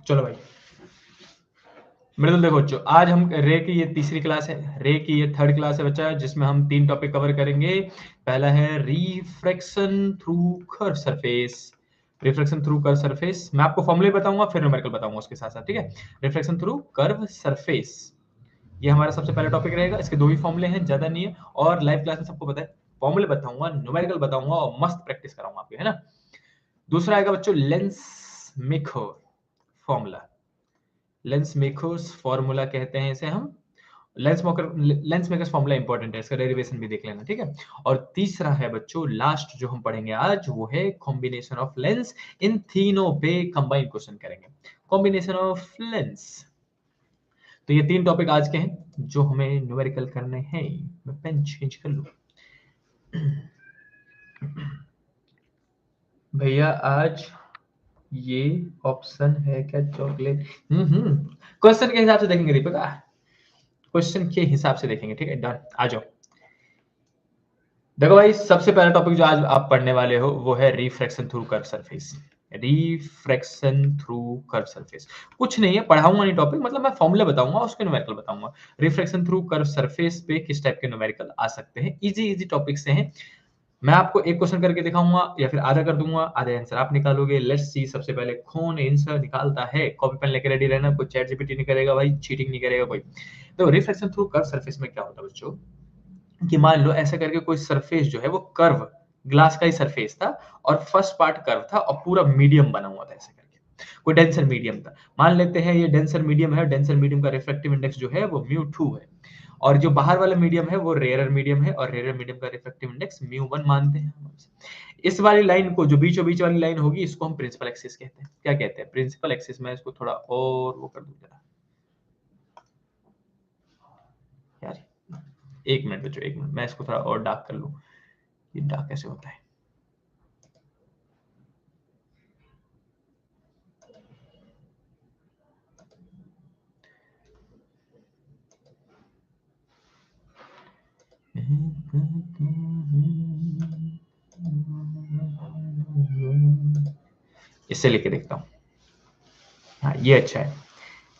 चलो भाई मृदुल, देखो बच्चों, आज हम रे की ये तीसरी क्लास है, रे की ये थर्ड क्लास है बच्चा, जिसमें हम 3 टॉपिक कवर करेंगे। पहला है refraction through curve surface. Refraction through curve surface, मैं आपको फॉर्मूले बताऊंगा, फिर न्यूमेरिकल बताऊंगा उसके साथ साथ, ठीक है। रिफ्रैक्शन थ्रू कर्व सरफेस, ये हमारा सबसे पहला टॉपिक रहेगा। इसके 2 ही फॉर्मूले हैं, ज्यादा नहीं है, और लाइव क्लास में सबको पता है, फॉर्मूले बताऊंगा, न्यूमेरिकल बताऊंगा और मस्त प्रैक्टिस कराऊंगा आपको, है ना। दूसरा आएगा बच्चों lens maker formula. Lens makers formula कहते हैं इसे हम। लेंस मेकर्स फॉर्मूला इंपॉर्टेंट है, इसका डेरिवेशन भी देख लेना, ठीक है। और तीसरा है बच्चों लास्ट जो हम पढ़ेंगे आज, वो है कॉम्बिनेशन ऑफ लेंस। इन तीनों पे कंबाइन क्वेश्चन करेंगे, कॉम्बिनेशन ऑफ लेंस। तो ये 3 टॉपिक आज के हैं जो हमें न्यूमेरिकल करने हैं। मैं पेन चेंज कर लूं भैया, आज ये ऑप्शन है क्या चॉकलेट? क्वेश्चन के हिसाब से देखेंगे दीपिका, क्वेश्चन के हिसाब से देखेंगे, ठीक है। डन, आ जाओ। देखो भाई, सबसे पहला टॉपिक जो आज आप पढ़ने वाले हो वो है refraction through curve surface. Refraction through curve surface कुछ नहीं है, पढ़ाऊंगा नहीं टॉपिक, मतलब मैं फॉर्मूला बताऊंगा, उसके न्यूमेरिकल बताऊंगा। रिफ्रैक्शन थ्रू कर्व सरफेस पे किस टाइप के न्यूमेरिकल आ सकते हैं, इजी इजी टॉपिक से हैं। मैं आपको एक क्वेश्चन करके दिखाऊंगा या फिर आधा कर दूंगा, आधे आंसर आप निकालोगे। लेट्स सी, सबसे पहले कौन आंसर निकालता है। कॉपी पेन लेके रेडी रहना, कोई चैट जीपीटी नहीं करेगा भाई, चीटिंग नहीं करेगा कोई। तो रिफ्रैक्शन थ्रू कर्व सरफेस में क्या होता है बच्चों, कि मान लो ऐसा करके कोई सरफेस जो है वो कर्व, ग्लास का ही सरफेस था, और फर्स्ट पार्ट कर्व था और पूरा मीडियम बना हुआ था, ऐसा करके कोई डेंसर मीडियम था। मान लेते हैं ये डेंसर मीडियम है, डेंसर मीडियम का रिफ्रैक्टिव इंडेक्स जो है वो μ2 है, और जो बाहर वाला मीडियम है वो रेयरर मीडियम है, और रेयरर मीडियम का रिफ्रैक्टिव इंडेक्स μ1 मानते हैं। इस वाली लाइन को, जो बीचों बीच वाली लाइन होगी, इसको हम प्रिंसिपल एक्सिस कहते हैं। क्या कहते हैं? Principal axis. में इसको थोड़ा और वो कर दूं जरा यार, 1 मिनट बच्चों, 1 मिनट, मैं इसको थोड़ा और डार्क कर लूं। ये डार्क कैसे होता है? इससे लेके देखता हूँ। हाँ, ये अच्छा है।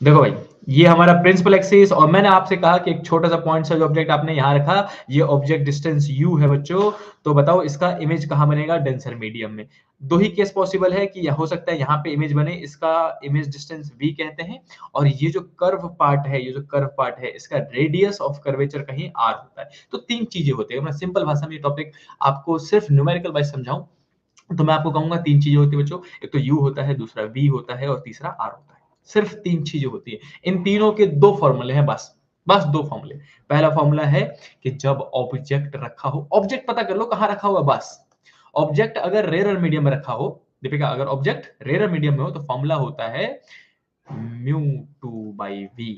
देखो भाई, ये हमारा प्रिंसिपल एक्सिस, और मैंने आपसे कहा कि एक छोटा सा पॉइंट सा जो ऑब्जेक्ट आपने यहाँ रखा, ये ऑब्जेक्ट डिस्टेंस u है बच्चों। तो बताओ इसका इमेज कहाँ बनेगा? डेंसर मीडियम में। 2 ही केस पॉसिबल है कि हो सकता है यहाँ पे इमेज बने, इसका इमेज डिस्टेंस v कहते हैं, और ये जो कर्व पार्ट है, ये जो कर्व पार्ट है, इसका रेडियस ऑफ कर्वेचर कहीं r होता है। तो 3 चीजें होती है। मैं सिंपल भाषा में ये टॉपिक आपको सिर्फ न्यूमेरिकल वाइज समझाऊं तो मैं आपको कहूंगा 3 चीजें होती है बच्चों। एक तो u होता है, दूसरा v होता है, और तीसरा r होता है। सिर्फ 3 चीजें होती है। इन तीनों के 2 फॉर्मूले हैं, बस बस 2 फॉर्मूले। पहला फॉर्मूला है कि जब ऑब्जेक्ट रखा हो, ऑब्जेक्ट पता कर लो कहां रखा हुआ, बस। ऑब्जेक्ट अगर रेयर मीडियम में रखा हो, दीपिका, अगर ऑब्जेक्ट रेयर मीडियम में हो तो फॉर्मूला होता है μ2/v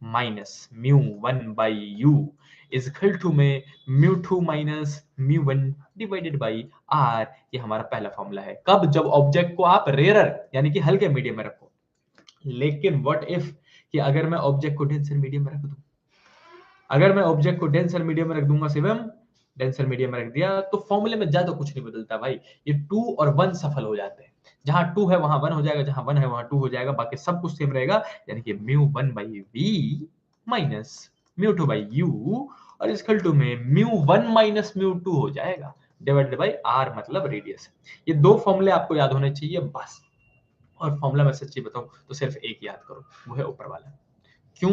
minus μ1/u is equal to में μ2 माइनस μ1 डिवाइडेड बाई r। ये हमारा पहला फॉर्मूला है। कब? जब ऑब्जेक्ट को आप रेयरर यानी कि हल्के मीडियम में रखो। लेकिन व्हाट इफ, कि अगर मैं ऑब्जेक्ट को डेंसर मीडियम में रख दूं, अगर मैं ऑब्जेक्ट को डेंसर मीडियम में रख दूंगा, शिवम, डेंसर मीडियम में रख दिया, तो फॉर्मूले में ज्यादा कुछ नहीं बदलता भाई। ये 2 और 1 सफल हो जाते हैं। जहां 2 है वहां 1 हो जाएगा, जहां 1 है वहां 2 हो जाएगा, बाकी सब कुछ सेम रहेगा। यानी कि μ1/v माइनस μ2/u, और इक्वल टू में μ1 माइनस μ2 हो जाएगा, डिवाइडेड बाई r, मतलब रेडियस। ये 2 फॉर्मूले आपको याद होने चाहिए, बस। और फॉर्मूला मैं सच्ची बताऊं तो सिर्फ एक याद करो, वो है ऊपर वाला। क्यों?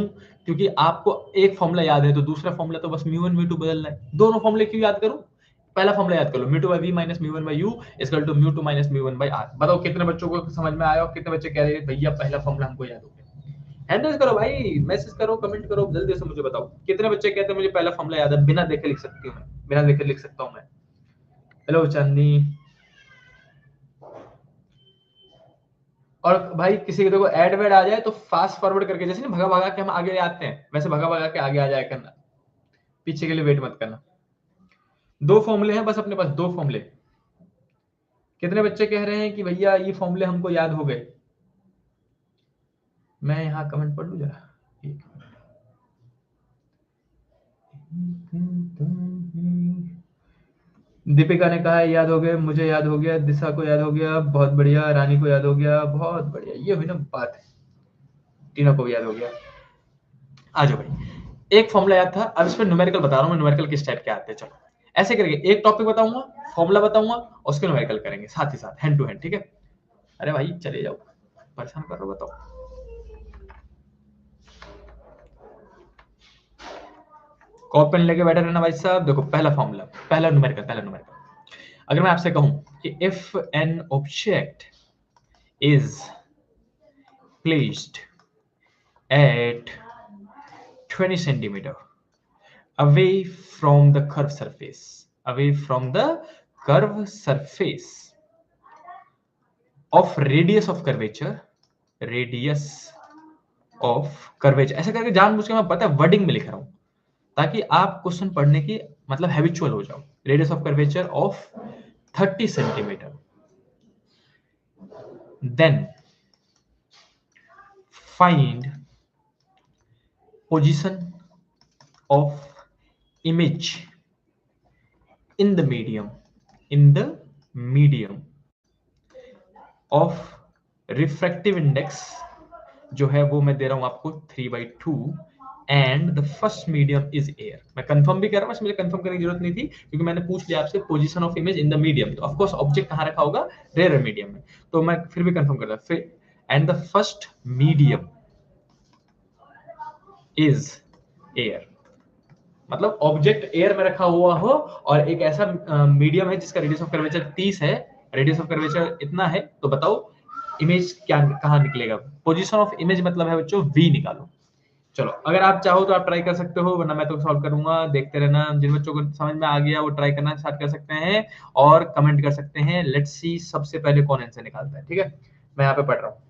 क्योंकि आपको एक फॉर्मूला याद है तो दूसरा फॉर्मूला तो बस म्यू1 म्यू2 बदलना है। दोनों फॉर्मूले क्यों याद करूं? पहला फॉर्मूला याद कर लो, μ2/v minus μ1/u equal to μ2 minus μ1/r। बताओ कितने बच्चों को समझ में आया और कितने बच्चे कह रहे हैं भैया पहला फॉर्मूला हमको याद हो गया? हैंडल करो भाई, मैसेज करो, कमेंट करो, जल्दी से मुझे बताओ कितने बच्चे कहते हैं मुझे पहला फॉर्मूला याद है, बिना देखे लिख सकती हूं मैं, बिना देखे लिख सकता हूं मैं। हेलो चांदनी। और भाई किसी के देखो ऐड वेड आ जाए तो फास्ट फॉरवर्ड करके, जैसे नहीं भगा भगा के हम आगे आते हैं, वैसे भगा भगा के आगे आ जाए करना, पीछे के लिए वेट मत करना। 2 फॉर्मूले हैं बस अपने पास, 2 फॉर्मूले। कितने बच्चे कह रहे हैं कि भैया ये फॉर्मूले हमको याद हो गए? मैं यहाँ कमेंट पढ़ लूं जरा, एक मिनट। दीपिका ने कहा है याद हो गया, मुझे याद हो गया, दिशा को याद हो गया, बहुत बढ़िया, रानी को याद हो गया, बहुत बढ़िया, ये हुई ना बात है, तीनों को भी याद हो गया। आ जाओ भाई, एक फॉर्मूला याद था, अब इसमें न्यूमेरिकल बता रहा हूँ मैं, न्यूमेरिकल किस टाइप के आते हैं। चलो ऐसे करके एक टॉपिक बताऊंगा, फॉर्मूला बताऊंगा, उसके न्यूमेरिकल करेंगे साथ ही साथ, हैंड टू हैंड, ठीक है। अरे भाई चले जाओ, परेशान कर रहे हो, बताओ। कॉप पेन लेके बैठे रहना भाई साहब। देखो पहला फॉर्मूला, पहला न्यूमेरिकल अगर मैं आपसे कहूं कि if an object is placed at 20 centimeter away from the curved surface, away from the curved surface of radius of curvature, radius of curvature, ऐसा करके जानबूझ के मैं पता है वर्डिंग में लिख रहा हूं ताकि आप क्वेश्चन पढ़ने की मतलब हैबिचुअल हो जाओ। Radius of curvature of 30 centimetre, then find position of image in the medium of refractive index, जो है वो मैं दे रहा हूं आपको 3/2, and the first medium is air. मैं कंफर्म भी कर रहा हूं, मुझे कंफर्म करने की जरूरत नहीं थी क्योंकि मैंने पूछ लिया आपसे position of image in the medium, तो ऑफ कोर्स ऑब्जेक्ट कहां रखा होगा, रेयर मीडियम में, तो मैं फिर भी कंफर्म कर रहा हूं। फिर and the first medium is air, मतलब ऑब्जेक्ट एयर में रखा हुआ हो और एक ऐसा मीडियम है जिसका रेडियस ऑफ कर्वेचर 30 है, रेडियस ऑफ कर्वेचर इतना है, तो बताओ इमेज क्या कहां निकलेगा। पोजीशन ऑफ इमेज मतलब है बच्चों वी निकालो। चलो अगर आप चाहो तो आप ट्राई कर सकते हो, वरना मैं तो सॉल्व करूंगा, देखते रहना। जिन बच्चों को समझ में आ गया वो ट्राई करना स्टार्ट कर सकते हैं और कमेंट कर सकते हैं। लेट्स सी सबसे पहले कौन आंसर निकालता है, ठीक है। मैं यहाँ पे पढ़ रहा हूँ।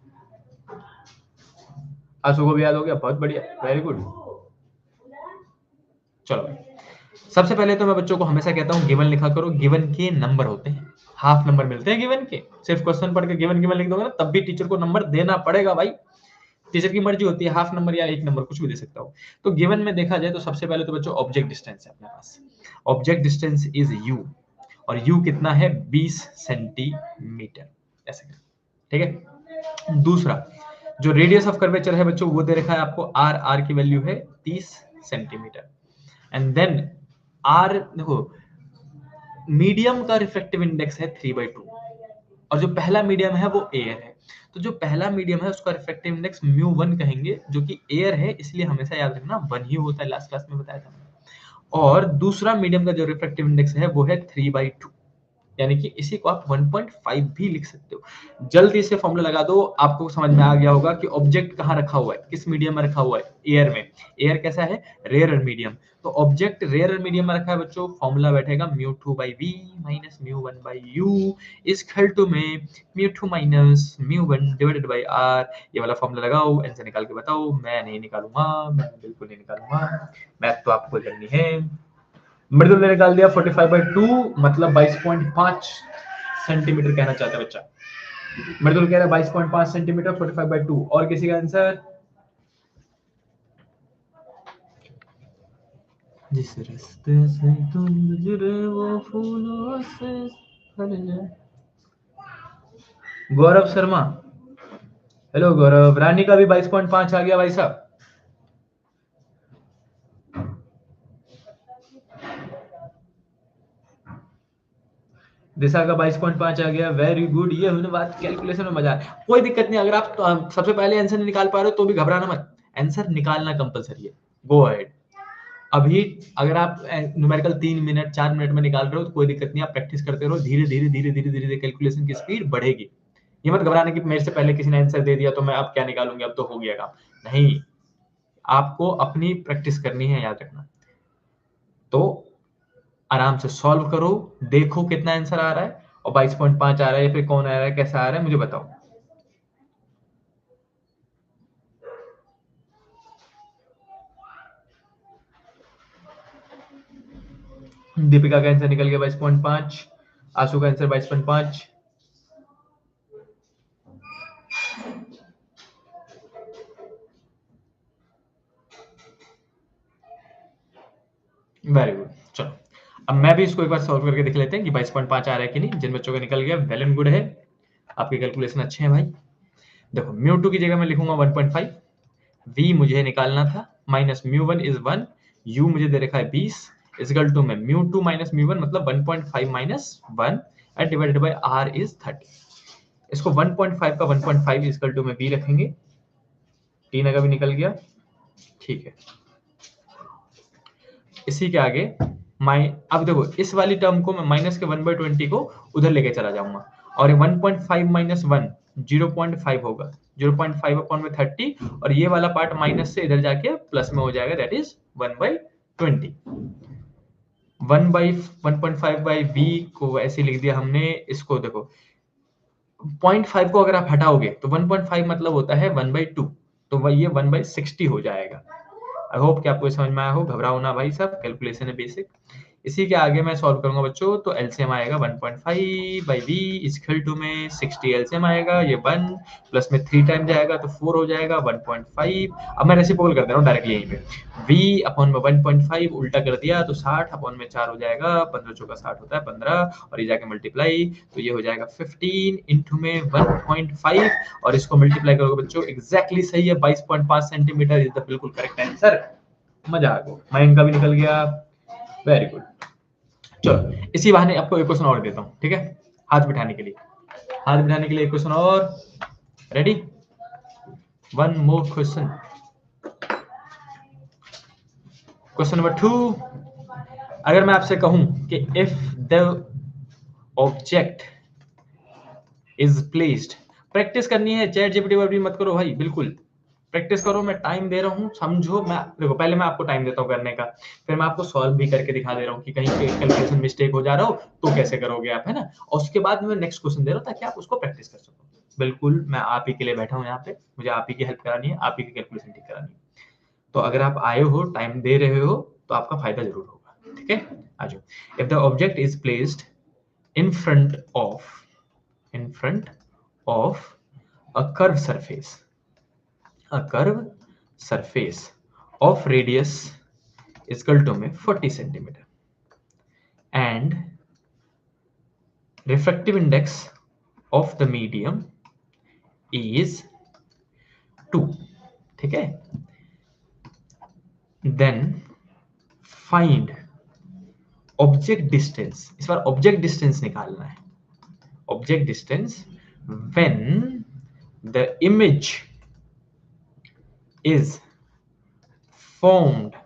आंसू को भी याद हो गया, बहुत बढ़िया, वेरी गुड। चलो सबसे पहले तो मैं बच्चों को हमेशा कहता हूँ गिवन लिखा करो, गिवन के नंबर होते हैं, हाफ नंबर मिलते हैं गिवन के। सिर्फ क्वेश्चन पढ़ के गिवन गिवन लिख दोगे ना, तब भी टीचर को नंबर देना पड़ेगा भाई। टीचर की मर्जी होती है, हाफ नंबर या 1 नंबर कुछ भी दे सकता हो। तो गिवन में देखा जाए तो सबसे पहले तो बच्चों ऑब्जेक्ट डिस्टेंस है अपने पास, ऑब्जेक्ट डिस्टेंस इज यू, और यू कितना है 20 सेंटीमीटर, ऐसे ठीक है। दूसरा जो रेडियस ऑफ कर्वेचर है बच्चों वो दे रखा है आपको आर, आर की वैल्यू है 30 सेंटीमीटर, एंड देन आर देखो मीडियम का रिफ्रैक्टिव इंडेक्स है 3/2, और जो पहला मीडियम है वो एयर है, तो जो पहला मीडियम है उसका रिफ्रैक्टिव इंडेक्स म्यू 1 कहेंगे, जो कि एयर है, इसलिए हमेशा याद रखना 1 ही होता है, लास्ट क्लास में बताया था मैंने। और दूसरा मीडियम का जो रिफ्रैक्टिव इंडेक्स है वो है 3/2, यानी कि इसी को आप 1.5 भी लिख सकते हो। जल्दी से फॉर्मूला लगा दो, आपको समझ में आ गया होगा कि ऑब्जेक्ट कहाँ रखा हुआ है, किस मीडियम में रखा हुआ है, एयर में। एयर कैसा है, रेयर मीडियम, तो ऑब्जेक्ट रेयर मीडियम में रखा है बच्चों, फॉर्मूला बैठेगा μ2/v minus μ1/u is equal to में μ2 माइनस μ1 डिवाइडेड बाय r। ये वाला फॉर्मूला लगाओ, आंसर निकाल के बताओ। मैं नहीं निकालूंगा, मैं बिल्कुल नहीं निकालूंगा, मैथ तो आपको करनी है। मृदुल ने निकाल दिया 45/2 मतलब 22.5 सेंटीमीटर कहना चाहता है बच्चा। मृदुल कह रहा है 22.5 सेंटीमीटर, 45/2। और किसी का आंसर? जिस रास्ते से तुम गुजरे वो फूलों से भर जाए। गौरव शर्मा, हेलो गौरव। रानी का भी 22.5 आ गया भाई साहब। दिशा का 22.5 आ गया, वेरी गुड। ये हमने बात कैलकुलेशन में मजा है, कोई दिक्कत नहीं। अगर आप सबसे पहले आंसर नहीं निकाल पा रहे हो तो भी घबराना मत, आंसर निकालना कंपलसरी है, गो अहेड। अभी अगर आप न्यूमेरिकल 3 मिनट 4 मिनट में निकाल रहे हो तो कोई दिक्कत नहीं, आप प्रैक्टिस करते रहो, धीरे धीरे धीरे धीरे धीरे धीरे कैलकुलेशन की स्पीड बढ़ेगी। ये मत घबराना कि मेरे से पहले किसी ने आंसर दे दिया तो मैं अब क्या निकालूंगी, अब तो हो गया काम। नहीं, आपको अपनी प्रैक्टिस करनी है, याद रखना। तो आराम से सॉल्व करो, देखो कितना आंसर आ रहा है, और 22.5 आ रहा है या फिर कौन आ रहा है, कैसा आ रहा है, मुझे बताओ। दीपिका का आंसर निकल गया 22.5, आशु का आंसर 22.5। Very good. चलो अब मैं भी इसको एक बार सॉल्व करके देख लेते हैं कि 22.5 आ रहा है कि नहीं। जिन बच्चों का निकल गया वेल एंड गुड है, आपके कैलकुलेशन अच्छे हैं भाई। देखो म्यू 2 की जगह मैं लिखूंगा 1.5, v मुझे निकालना था, माइनस म्यू 1 इज 1, u मुझे दे रखा है 20, इजकल टू में म्यू 2 माइनस म्यू 1 मतलब 1.5 minus 1 and divided by r is 30। इसको 1.5 का 1.5 इजकल टू में b रखेंगे, 3 का भी निकल गया, ठीक है। इसी के आगे अब देखो इस वाली टर्म को मैं माइनस के 1/20 को उधर लेके चला जाऊंगा, और 1.5 माइनस 1 0.5 होगा, 0.5 अपॉन में 30, और ये वाला पार्ट माइनस से इधर जाके प्लस में हो जाएगा, दैट इज 1/20। 1/1.5 बाई b को ऐसे लिख दिया हमने। इसको देखो 0.5 को अगर आप हटाओगे तो 1.5 मतलब होता है 1/2, तो वही ये 1/60 हो जाएगा। आई होप कि आपको समझ में आया हो, घबराओ ना भाई साहब, कैलकुलेशन है बेसिक। इसी के आगे मैं सॉल्व करूंगा बच्चों, तो एलसीएम आएगा 1.5 बाई v इक्वल टू में 60 एलसीएम आएगा, ये 1 प्लस में 3 टाइम जाएगा तो 4 हो जाएगा 1.5। अब मैं रेसिप्रोकल कर दे रहा हूँ डायरेक्टली यहीं पे, v अपॉन में 1.5 उल्टा कर दिया तो 60 अपॉन में 4 हो जाएगा, 15 चौका 60 होता है 15, और ये जाके मल्टीप्लाई तो ये हो जाएगा 15 इंटू में 1.5, और इसको मल्टीप्लाई करोगे बच्चों एग्जैक्टली सही है, 22.5 सेंटीमीटर इज द बिल्कुल करेक्ट आंसर। मजा आ गया, माइंड का भी निकल गया, वेरी गुड। चलो इसी बहाने आपको एक क्वेश्चन और देता हूँ, ठीक है, हाथ बिठाने के लिए, हाथ बिठाने के लिए एक क्वेश्चन और, ready, one more question. Question number 2, अगर मैं आपसे कहूं कि if the object is placed, practice करनी है, चैट जीपीटी पर भी मत करो भाई, बिल्कुल प्रैक्टिस करो, मैं टाइम दे रहा हूँ, समझो। मैं देखो पहले मैं आपको टाइम देता हूँ करने का, फिर मैं आपको सॉल्व भी करके दिखा दे रहा हूँ कि कहीं कैलकुलेशन मिस्टेक हो जा रहा हो तो कैसे करोगे आप, है ना। और उसके बाद मैं नेक्स्ट क्वेश्चन दे रहा हूँ ताकि आप उसको प्रैक्टिस कर सको। बिल्कुल मैं आप ही के लिए बैठा हूँ यहाँ पे, मुझे आप ही की हेल्प करानी है, आप ही की कैलकुलेशन ठीक करानी है। तो अगर आप आए हो, टाइम दे रहे हो, तो आपका फायदा जरूर होगा, ठीक है। आ जाओ। If the object is placed in front of in front of a curved surface, a curved surface of radius is equal to में 40 centimeter and refractive index of the medium is 2, ठीक है। then find object distance, इस बार object distance निकालना है, object distance when the image is formed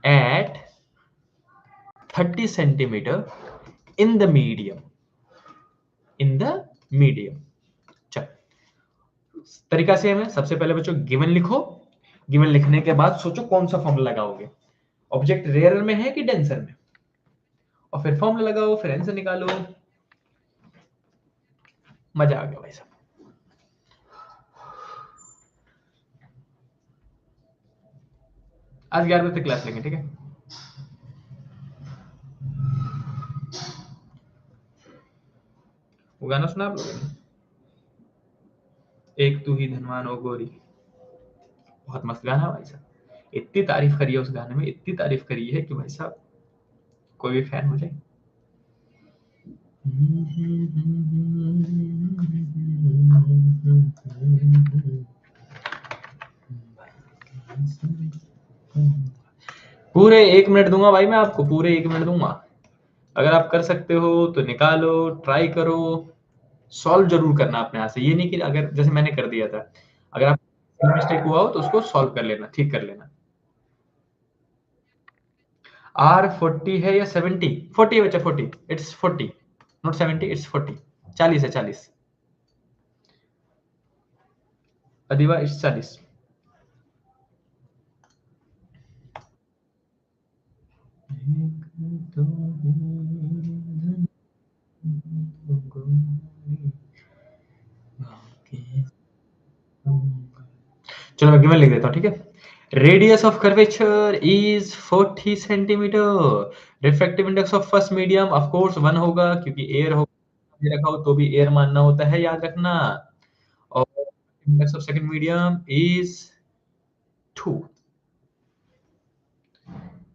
at 30 centimeter in the medium, in the medium। चल तरीका same है, सबसे पहले बच्चों गिवन लिखो, गिवन लिखने के बाद सोचो कौन सा फॉर्मूला लगाओगे, ऑब्जेक्ट रेयर में है कि डेंसर में, और फिर फॉर्मूला लगाओ, फिर आंसर निकालो। मजा आ गया भाई साहब। आज 11 बजे तक क्लास लेंगे, ठीक है। वो गाना सुना आप लोगों ने, एक तू ही धनवान ओ गोरी, बहुत मस्त गाना है भाई साहब। इतनी तारीफ करी है उस गाने में, इतनी तारीफ करी है कि भाई साहब कोई भी फैन हो जाए। पूरे 1 मिनट दूंगा भाई, मैं आपको पूरे 1 मिनट दूंगा, अगर आप कर सकते हो तो निकालो, ट्राई करो, सॉल्व जरूर करना अपने हाथ से, ये नहीं कि अगर जैसे मैंने कर दिया था, अगर आप मिस्टेक हुआ हो तो उसको सॉल्व कर लेना, ठीक कर लेना। आर 40 है या 70? 40 बच्चा, 40, इट्स 40 नॉट 70, इट्स 40, 40 है, 40 अधिवा, इट्स 40। चलो मैं गिवन लिख देता हूँ, ठीक है। Radius of curvature is 40 centimetre, refractive index of first medium of course 1 होगा क्योंकि एयर होगा, रखा हो तो भी एयर मानना होता है, याद रखना। और index of second medium is 2।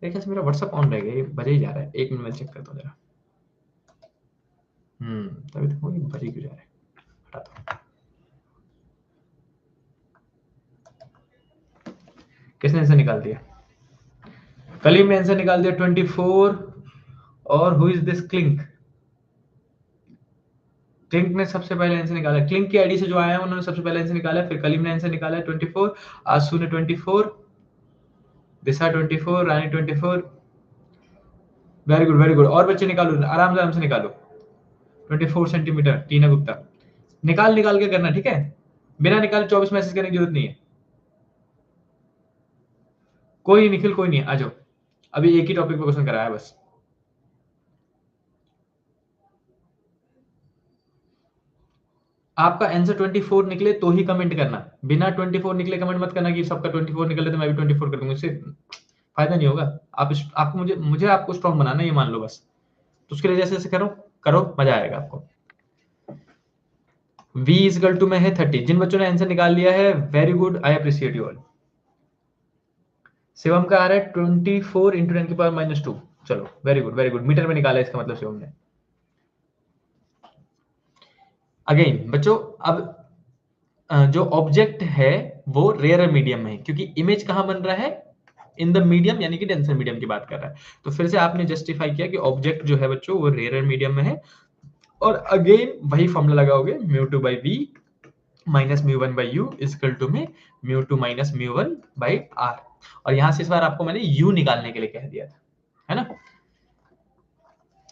मेरे ख्याल से मेरा व्हाट्सएप ऑन रह गया, ये बजे ही जा रहा है। 1 मिनट में चेक करता हूँ जरा। तभी तो ये बजे क्यों जा रहा है, हटाता हूँ। किसने आंसर निकाल दिया? कलीम ने आंसर निकाल दिया 24। और who is this clink? Clink ने सबसे पहले आंसर निकाला। क्लिंक की आईडी से जो आया है उन्होंने सबसे पहले आंसर निकाला, फिर कलीम ने आंसर निकाला 24, आसू ने 24, दिशा 24, रानी 24। Very good very good. और बच्चे निकालो, आराम से निकालो। 24 सेंटीमीटर टीना गुप्ता। निकाल निकाल के करना, ठीक है? बिना निकाल 24 मैसेज करने की जरूरत नहीं है। कोई नहीं निखिल, कोई नहीं, आ जाओ। अभी एक ही टॉपिक पे क्वेश्चन कराया बस। आपका आंसर 24 निकले तो ही कमेंट करना, बिना 24 निकले कमेंट मत करना कि सबका 24 निकले तो मैं भी 24 कर दूंगा, इससे फायदा नहीं होगा। आपको मुझे आपको स्ट्रॉन्ग बनाना, ये मान लो बस। तो उसके लिए जैसे जैसे करो करो, मजा आएगा आपको। v इजकल टू में है 30। जिन बच्चों ने आंसर निकाल लिया है, very good, I appreciate you all. Shivam का आ रहा है 24 इंटू 10 की पावर -2। चलो very good very good, metre में निकाला है इसका मतलब शिवम ने। अगेन बच्चों, अब जो ऑब्जेक्ट है वो रेयर मीडियम में है, क्योंकि इमेज कहां बन रहा है? इन द मीडियम, यानी कि डेंसर मीडियम की बात कर रहा है। तो फिर से आपने जस्टिफाई किया कि ऑब्जेक्ट जो है बच्चों वो रेयर मीडियम में है। और अगेन वही फॉर्मूला लगाओगे, म्यू2 बाई वी माइनस म्यू1 बाई यू इजकल टू में म्यू2 माइनस म्यू1 बाई आर। और यहां से इस बार आपको मैंने यू निकालने के लिए कह दिया था, है ना?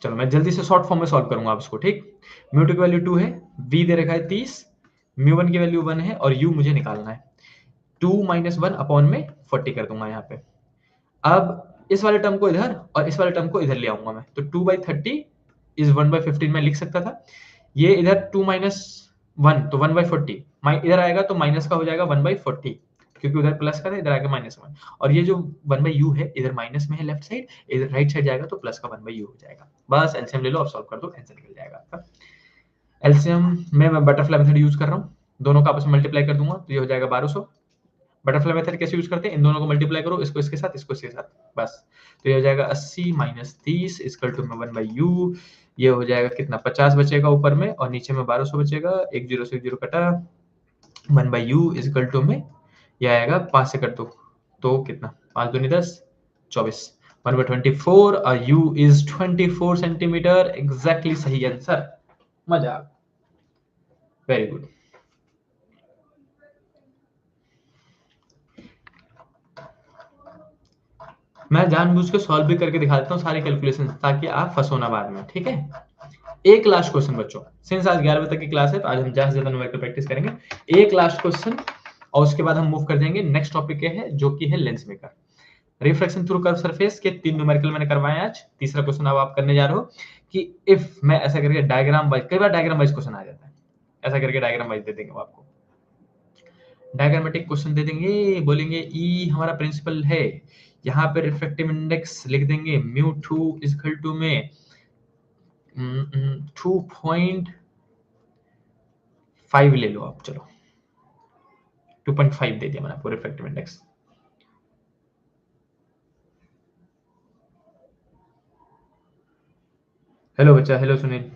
चलो मैं जल्दी से शॉर्ट फॉर्म में सॉल्व करूंगा आप इसको, ठीक? म्यू2 की वैल्यू 2 है, वी दे रखा है 30, म्यू1 की वैल्यू 1 है और यू मुझे निकालना है। 2 माइनस 1 अपॉन में 40 कर दूंगा यहाँ पे। अब इस वाले टर्म को इधर और इस वाले टर्म को इधर ले आऊंगा मैं, तो 2/30 इज 1/15 में लिख सकता था। ये इधर 2 माइनस 1 तो 1/40, इधर आएगा तो माइनस का हो जाएगा 1/40, क्योंकि उधर प्लस का था, इधर आएगा -1। और ये जो 1/u है इधर माइनस में है लेफ्ट साइड, इधर राइट साइड जाएगा तो प्लस का 1/u हो जाएगा। बस एलसीएम ले लो और सॉल्व कर दो, आंसर निकल जाएगा आपका। एलसीएम में मैं बटरफ्लाई मेथड यूज कर रहा हूँ, दोनों का आपस में मल्टीप्लाई कर दूंगा तो ये हो जाएगा 1200। बटरफ्लाई मेथड कैसे यूज करते हैं? इन दोनों को मल्टीप्लाई करो, इसको इसके साथ, इसको इसके साथ, बस। तो ये हो जाएगा 80 माइनस 30 इक्वल टू में 1/u। ये हो जाएगा कितना? 50 बचेगा ऊपर में और नीचे में 1200 बचेगा। एक जीरो से एक जीरो कटा, 1/u इक्वल टू में ये आएगा 5 से कट दो तो कितना? 5 दूनी 10, 24, 1/24 और u इज 24 सेंटीमीटर। एग्जैक्टली सही आंसर। मजा, वेरी गुड। मैं जानबूझ के सॉल्व भी करके दिखाता हूँ सारे कैलकुलेशन, ताकि आप फंसो ना बाद में, ठीक है? एक लास्ट क्वेश्चन बच्चों, सिंस आज 11 बजे तक की क्लास है तो आज हम ज्यादा से ज्यादा न्यूमेरिकल प्रैक्टिस करेंगे। एक लास्ट क्वेश्चन और उसके बाद हम मूव कर जाएंगे नेक्स्ट टॉपिक है, जो कि है lens maker. Refraction through curve surface के 3 न्यूमेरिकल मैंने करवाए हैं आज। तीसरा क्वेश्चन अब आप करने जा रहे हो कि इफ मैं ऐसा करके डायग्राम वाइज, कई बार डायग्राम वाइज क्वेश्चन आ जाता है, ऐसा करके डायग्राम वाइज दे देंगे वो आपको, डायग्रामेटिक क्वेश्चन दे देंगे, बोलेंगे ई हमारा प्रिंसिपल है, यहाँ पे रिफ्रैक्टिव इंडेक्स लिख देंगे म्यू2 इक्वल टू में 2.5 ले लो आप, चलो 2.5 दे दिया मैंने आपको रिफ्रैक्टिव इंडेक्स। हेलो बच्चा, हेलो सुनील।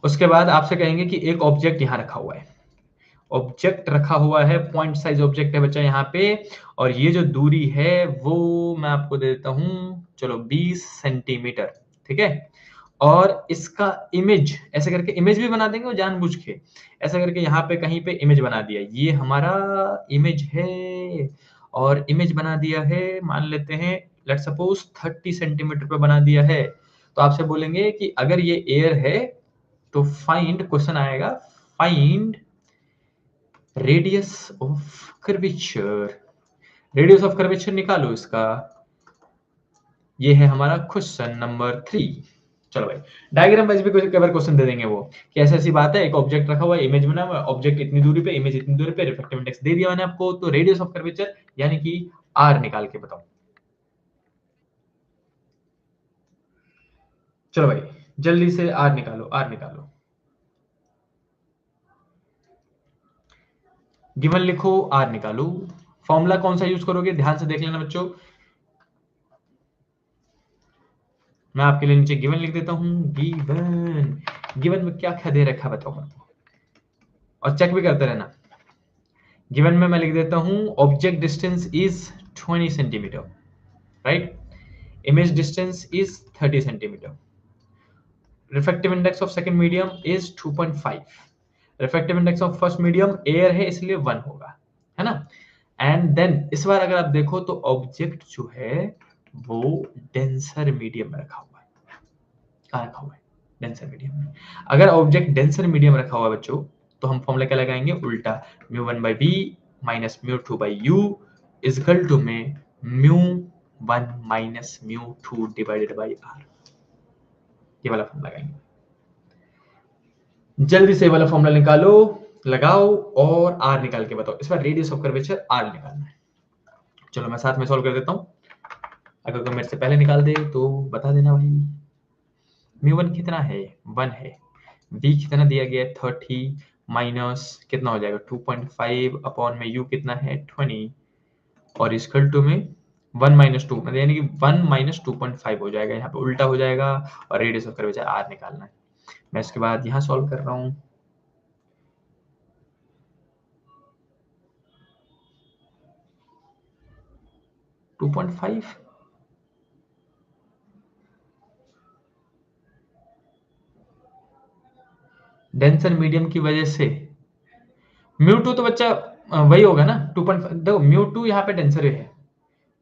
उसके बाद आपसे कहेंगे कि एक ऑब्जेक्ट यहां रखा हुआ है, ऑब्जेक्ट रखा हुआ है, पॉइंट साइज ऑब्जेक्ट है बच्चा यहाँ पे, और ये जो दूरी है वो मैं आपको दे देता हूं, चलो 20 सेंटीमीटर, ठीक है? और इसका इमेज ऐसे करके इमेज भी बना देंगे, वो जानबूझ के ऐसा करके यहाँ पे कहीं पे इमेज बना दिया, ये हमारा इमेज है। और इमेज बना दिया है, मान लेते हैं लेट्स सपोज 30 सेंटीमीटर पे बना दिया है। तो आपसे बोलेंगे कि अगर ये एयर है तो फाइंड, क्वेश्चन आएगा find radius of curvature. Radius of curvature निकालो इसका, ये है हमारा क्वेश्चन नंबर 3। चलो भाई, डायग्राम वाइज भी कोई कई बार क्वेश्चन दे देंगे वो, कि ऐसी ऐसी बात है, एक ऑब्जेक्ट रखा हुआ है, इमेज बना हुआ है, ऑब्जेक्ट इतनी दूरी पे, इमेज इतनी दूरी पे, रिफ्रैक्टिव इंडेक्स दे दिया मैंने आपको, तो रेडियस ऑफ कर्वेचर यानी कि आर निकाल के बताओ। चलो भाई जल्दी से आर निकालो, आर निकालो। गिवन लिखो, आर निकालो। फॉर्मूला कौन सा यूज करोगे ध्यान से देख लेना बच्चों, मैं आपके लिए नीचे गिवन लिख देता हूँ। गिवन में क्या क्या दे रखा है बताओ मेरे को, और चेक भी करते रहना। गिवन में मैं लिख देता हूँ object distance is 20 centimetre, right. Image distance is 30 centimetre. Refractive index of second medium is 2.5। Refractive index of first medium air है इसलिए 1 होगा, है ना। एंड देन इस बार अगर आप देखो तो ऑब्जेक्ट जो है वो डेंसर मीडियम में रखा हुआ है। कहाँ रखा हुआ है? डेंसर मीडियम में। अगर ऑब्जेक्ट डेंसर मीडियम रखा हुआ है बच्चों, तो हम फॉर्मूला क्या लगाएंगे? उल्टा, μ1/v minus μ2/u is equal to में μ1 माइनस μ2 डिवाइडेड बाई r। ये वाला फॉर्मूला लगाएंगे। जल्दी से वाला फॉर्मूला निकालो, लगाओ और r निकाल के बताओ। इस बार रेडियस ऑफ कर्वेचर r निकालना है। चलो मैं साथ में सॉल्व कर देता हूँ। अगर तुम मेरे से पहले निकाल दे तो बता देना भाई। μ1 कितना है? 1 है। v कितना दिया गया है? 30 माइनस कितना हो जाएगा? 2.5 अपॉन में u कितना है? 20 और इक्वल टू में 1 माइनस 2 मतलब यानी कि 1 माइनस 2.5 हो जाएगा, यहाँ पे उल्टा हो जाएगा और रेडियस ऑफ कर्वेचर r निकालना है। मैं इसके बाद यहाँ सॉल्व कर रहा हूँ। Two point five denser medium की वजह से μ2 तो बच्चा वही होगा ना 2.5। देखो μ2 यहाँ पे डेंसर है,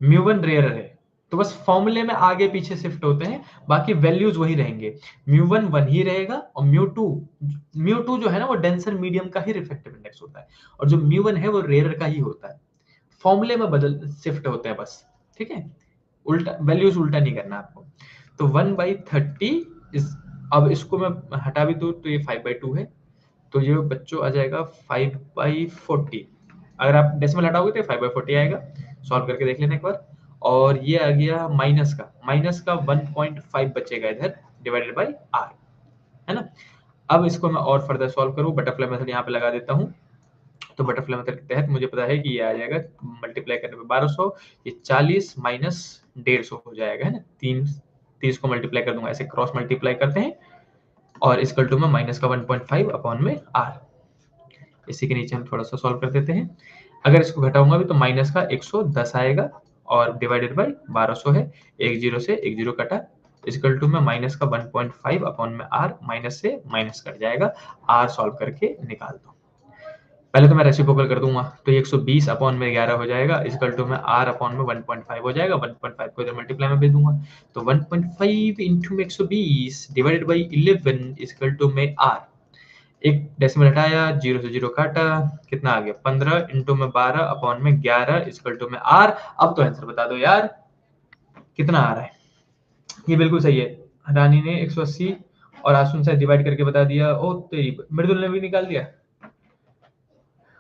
μ1 रेयर है, तो बस फॉर्मूले में आगे पीछे शिफ्ट होते हैं, बाकी वैल्यूज वही रहेंगे। μ1 1 ही रहेगा और μ2 जो है ना वो डेंसर मीडियम का ही रिफ्रैक्टिव इंडेक्स होता है, और जो μ1 है वो रेयर का ही होता है। फॉर्मूले में बदल शिफ्ट होते हैं बस, ठीक है। उल्टा वैल्यूज उल्टा नहीं करना आपको। तो 1/30 इस, अब इसको मैं हटा भी दूं तो ये 5/2 है, तो ये बच्चों आ जाएगा 5/40। अगर आप डेसिमल हटाओगे तो 5/40 आएगा। सॉल्व करके देख लेना एक बार। और ये आ गया माइनस का 1.5 बचेगा इधर डिवाइडेड बाई r, है ना। अब इसको मैं और फर्दर सॉल्व करूं, बटरफ्लाई मेथड यहाँ पे लगा देता हूँ। तो बटरफ्लाई मेथड के तहत मुझे पता है कि ये आ जाएगा मल्टीप्लाई करने पे 1200, ये 40 माइनस 150 हो जाएगा, है ना। 30 को मल्टीप्लाई कर दूंगा, ऐसे क्रॉस मल्टीप्लाई करते हैं और इक्वल टू में माइनस का 1.5 अपॉन में r। इसी के नीचे हम थोड़ा सा सॉल्व कर देते हैं। अगर इसको घटाऊंगा भी तो माइनस का 110 आएगा और डिवाइडेड बाई 1200 है, एक जीरो से एक जीरो कटा, इक्वल टू में माइनस का 1.5 अपॉन में r, माइनस से माइनस कट जाएगा। r सॉल्व करके निकाल दो। पहले तो मैं रेसिप्रोकल कर दूंगा, तो ये 120 अपॉन में 11 हो जाएगा, इक्वल टू में r अपॉन में 1.5 हो जाएगा। 1.5 को इधर मल्टीप्लाई में भेज दूंगा, तो 1.5 into 120 divided by 11 equal to में r। एक डेसिमल हटाया, जीरो से जीरो काटा, कितना आ गया? 15 इंटू में 12 अपॉन में 11 इक्वल टू में r। अब तो आंसर बता दो यार कितना आ रहा है। ये बिल्कुल सही है। रानी ने 180 और आसुन से डिवाइड करके बता दिया। ओ तेरी, मृदुल ने भी निकाल दिया।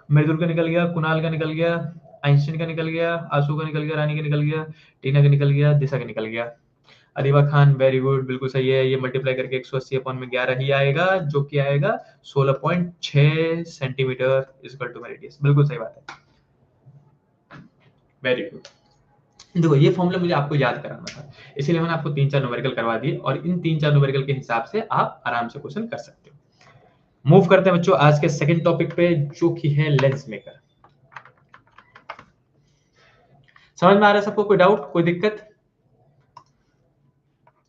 मृदुल का निकल गया, कुणाल का निकल गया, आइंस्टीन का निकल गया, आंसू का निकल गया, रानी का निकल गया, टीना का निकल गया, दिशा का निकल गया। अरीबा खान वेरी गुड, बिल्कुल सही है। ये मल्टीप्लाई करके 180 अपॉन में 11 ही आएगा, जो कि आएगा 16.6 सेंटीमीटर इक्वल टू रेडियस। बिल्कुल सही बात है, वेरी गुड। देखो ये फॉर्मूला मुझे आपको याद कराना था, इसीलिए मैंने आपको 3-4 न्यूमेरिकल करवा दिए और इन 3-4 न्यूमेरिकल के हिसाब से आप आराम से क्वेश्चन कर सकते हो। मूव करते हैं बच्चों आज के सेकंड टॉपिक पे, जो कि है लेंस मेकर। समझ में आ रहा है सबको? कोई डाउट, कोई दिक्कत?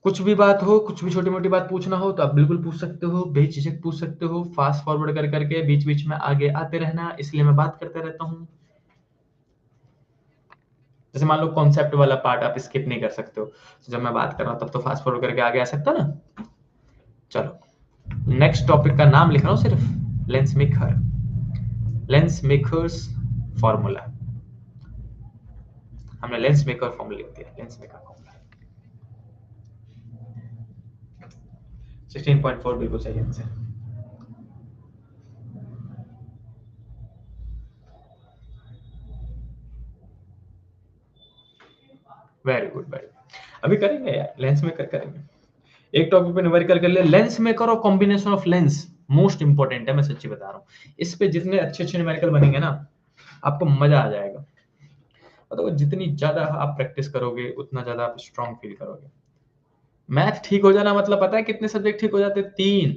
कुछ भी बात हो, कुछ भी छोटी मोटी बात पूछना हो तो आप बिल्कुल पूछ सकते हो, बेझिझक पूछ सकते हो। फास्ट फॉरवर्ड कर करके बीच बीच में आगे आते रहना, इसलिए मैं बात करता रहता हूँ। जैसे मान लो कॉन्सेप्ट वाला पार्ट आप स्किप नहीं कर सकते हो, तो जब मैं बात कर रहा हूँ तब तो फास्ट फॉरवर्ड करके आगे आ सकता ना। चलो नेक्स्ट टॉपिक का नाम लिख रहा हूँ सिर्फ, lens maker, lens makers formula. हमने लेंस मेकर फॉर्मूला लिख दिया, लेंस मेकर फॉर्मूला 16.4 बिल्कुल सही answer. Very good, very good. अभी करेंगे यार, लेंस मेकर करेंगे। एक टॉपिक पे न्यूमेरिकल कर ले, लेंस मेकर और combination of lens most important है, मैं सच्ची बता रहा हूँ। इस पे जितने अच्छे अच्छे न्यूमेरिकल बनेंगे ना, आपको मजा आ जाएगा। मतलब जितनी ज्यादा आप प्रैक्टिस करोगे उतना ज्यादा आप स्ट्रांग फील करोगे। मैथ ठीक हो जाना मतलब पता है कितने सब्जेक्ट ठीक हो जाते हैं? 3।